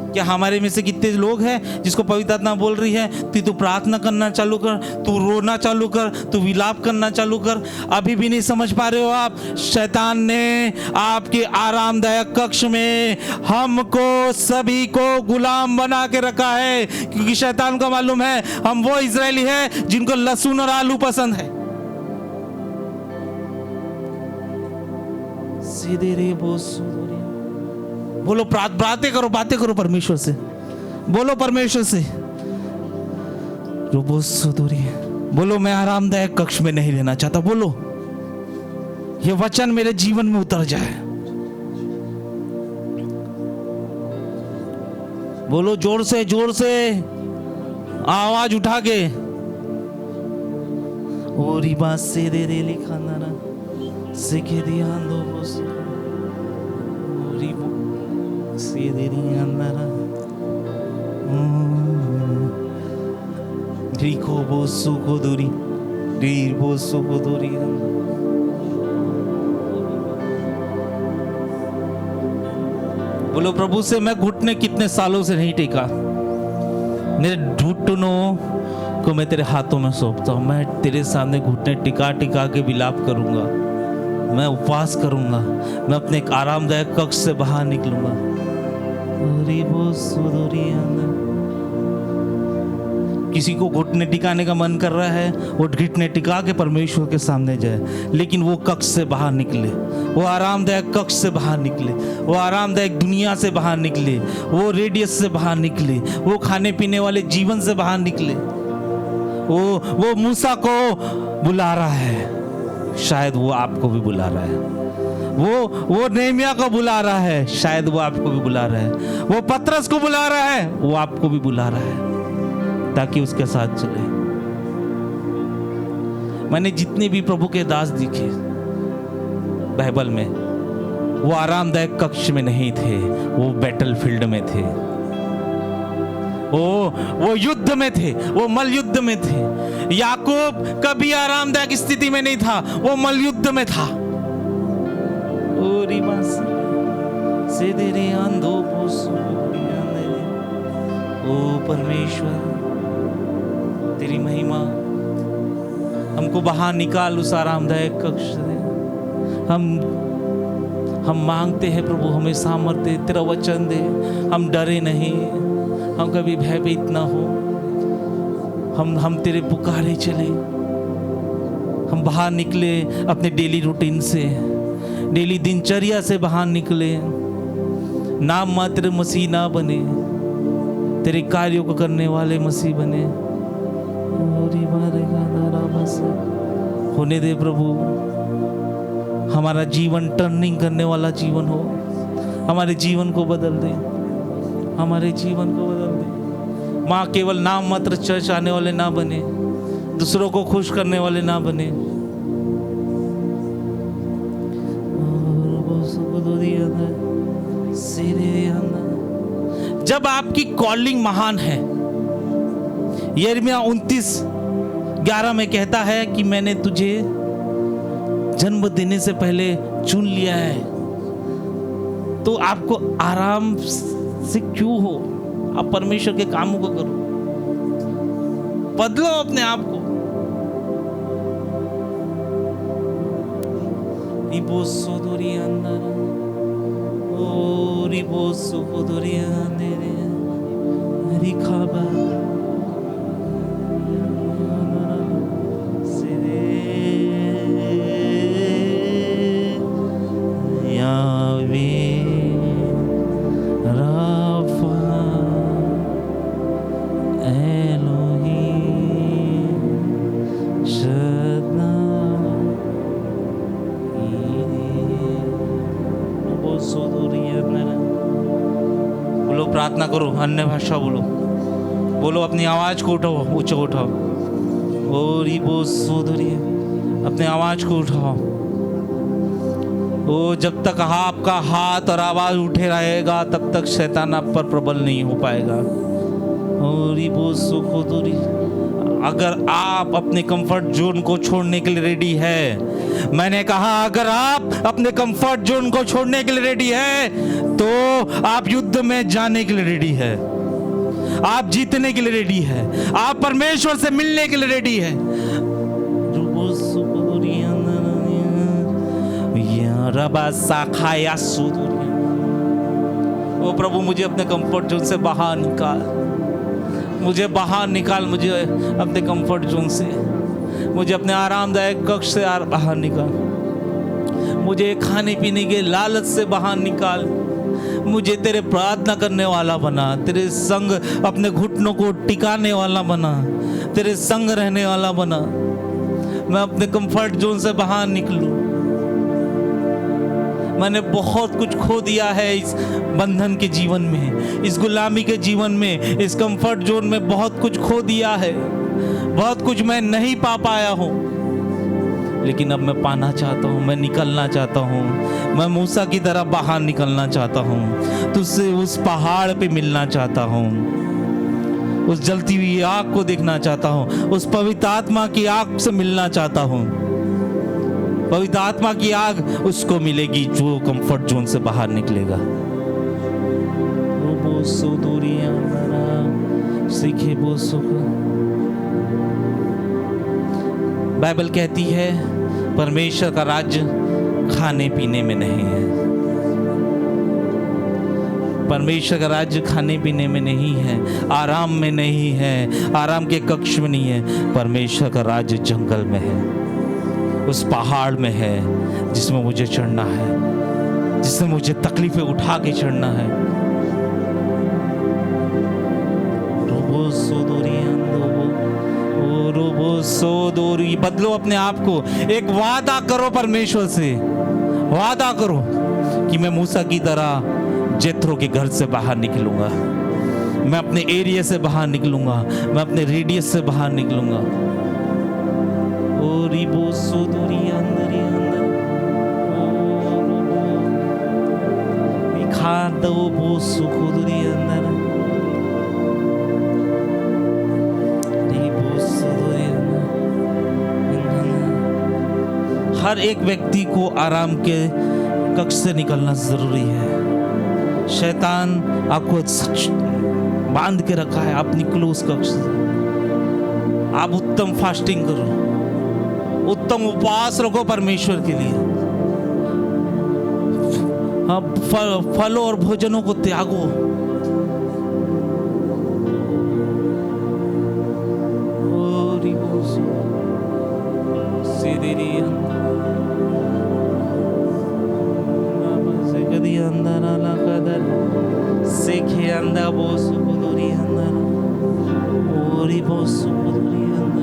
क्या हमारे में से कितने लोग हैं जिसको पवित्र आत्मा बोल रही है तू प्रार्थना करना चालू कर, तू रोना चालू कर, तू विलाप करना चालू कर? अभी भी नहीं समझ पा रहे हो आप? शैतान ने आपके आरामदायक कक्ष में हमको सभी को गुलाम बना के रखा है, क्योंकि शैतान को मालूम है हम वो इजरायली है जिनको लहसुन और आलू पसंद है। सीधे रे बोलो, बातें करो परमेश्वर से, बोलो परमेश्वर से। बोलो मैं आरामदायक कक्ष में नहीं रहना चाहता। बोलो ये वचन मेरे जीवन में उतर जाए। बोलो जोर से आवाज उठा के। ओरी बात से दे रे लिखा ना सीखे ध्यान दो बोलो प्रभु से मैं घुटने कितने सालों से नहीं टेका, मेरे घुटनों को मैं तेरे हाथों में सौंपता हूँ। मैं तेरे सामने घुटने टिका के विलाप करूंगा, मैं उपवास करूंगा, मैं अपने एक आरामदायक कक्ष से बाहर निकलूंगा। किसी को घुटने टिकाने का मन कर रहा है, वो घुटने टिका के परमेश्वर के सामने जाए, लेकिन वो कक्ष से बाहर निकले, वो आरामदायक कक्ष से बाहर निकले, वो आरामदायक दुनिया से बाहर निकले, वो रेडियस से बाहर निकले, वो खाने पीने वाले जीवन से बाहर निकले। वो मूसा को बुला रहा है, शायद वो आपको भी बुला रहा है। वो नेहमिया को बुला रहा है, शायद वो आपको भी बुला रहा है। वो पतरस को बुला रहा है, वो आपको भी बुला रहा है, ताकि उसके साथ चले। मैंने जितने भी प्रभु के दास दिखे बाइबल में, वो आरामदायक कक्ष में नहीं थे, वो बैटलफील्ड में थे, वो युद्ध में थे, वो मल युद्ध में थे। याकूब कभी आरामदायक स्थिति में नहीं था, वो मल युद्ध में था। ओ परमेश्वर तेरी महिमा, हमको बाहर निकाल उस आरामदायक कक्ष से। हम मांगते हैं प्रभु, हमें सामर्थ्य, तेरा वचन दे। हम डरे नहीं, हम कभी भयभीत ना हो। हम तेरे पुकारे चले, हम बाहर निकले अपने डेली रूटीन से, डेली दिनचर्या से बाहर निकले। नाम मात्र मसीह ना बने, तेरे कार्यों को करने वाले मसीह बने। होने दे प्रभु, हमारा जीवन टर्निंग करने वाला जीवन हो। हमारे जीवन को बदल दे, हमारे जीवन को बदल दे। माँ केवल नाम मात्र चर्च आने वाले ना बने, दूसरों को खुश करने वाले ना बने। जब आपकी कॉलिंग महान है, यिर्मयाह 29:11 में कहता है कि मैंने तुझे जन्म देने से पहले चुन लिया है। तो आपको आराम से क्यों हो? आप परमेश्वर के कामों को करो, बदलो अपने आप को। बोलो, प्रार्थना करो, अन्य भाषा बोलो, बोलो, अपनी आवाज को उठाओ, ऊंचा उठाओ। और अपने आवाज को उठाओ। ओ, जब तक आपका हाथ और आवाज उठे रहेगा तब तक शैतान आप पर प्रबल नहीं हो पाएगा। और अगर आप अपने कंफर्ट जोन को छोड़ने के लिए रेडी है, मैंने कहा अगर आप अपने कंफर्ट जोन को छोड़ने के लिए रेडी है तो आप युद्ध में जाने के लिए रेडी है, आप जीतने के लिए रेडी है, आप परमेश्वर से मिलने के लिए रेडी है। ओ प्रभु, मुझे अपने कंफर्ट जोन से बाहर निकाल, मुझे बाहर निकाल, मुझे अपने कंफर्ट जोन से, मुझे अपने आरामदायक कक्ष से बाहर निकाल, मुझे खाने पीने के लालच से बाहर निकाल, मुझे तेरे प्रार्थना करने वाला बना, तेरे संग अपने घुटनों को टिकाने वाला बना, तेरे संग रहने वाला बना। मैं अपने कंफर्ट जोन से बाहर निकलूं। मैंने बहुत कुछ खो दिया है इस बंधन के जीवन में, इस गुलामी के जीवन में, इस कंफर्ट जोन में बहुत कुछ खो दिया है, बहुत कुछ मैं नहीं पा पाया हूँ, लेकिन अब मैं पाना चाहता हूँ, मैं निकलना चाहता हूँ, मैं मूसा की तरह बाहर निकलना चाहता हूँ, तुझसे उस पहाड़ पे मिलना चाहता हूँ, उस जलती हुई आग को देखना चाहता हूँ, उस पवित्र आत्मा की आग से मिलना चाहता हूँ। पवित्र आत्मा की आग उसको मिलेगी जो कंफर्ट जोन से बाहर निकलेगा। बाइबल कहती है परमेश्वर का राज्य खाने पीने में नहीं है। परमेश्वर का राज्य खाने पीने में नहीं है, आराम में नहीं है, आराम के कक्ष में नहीं है। परमेश्वर का राज्य जंगल में है, उस पहाड़ में है जिसमें मुझे चढ़ना है, जिसमें मुझे तकलीफें उठा के चढ़ना है। बदलो अपने आप को, एक वादा करो परमेश्वर से, वादा करो कि मैं मूसा की तरह जेथरो के घर से बाहर निकलूंगा, मैं अपने एरिया से बाहर निकलूंगा, मैं अपने रेडियस से बाहर निकलूंगा। हर एक व्यक्ति को आराम के कक्ष से निकलना जरूरी है। शैतान आपको बांध के रखा है, आप निकलो उस कक्ष से। आप उत्तम फास्टिंग करो, उत्तम उपवास रखो परमेश्वर के लिए। हाँ, फलों और भोजनों को त्यागो। सेखे अंदा बोसु कुदुरी अंदा ओरी बोसु कुदुरी अंदा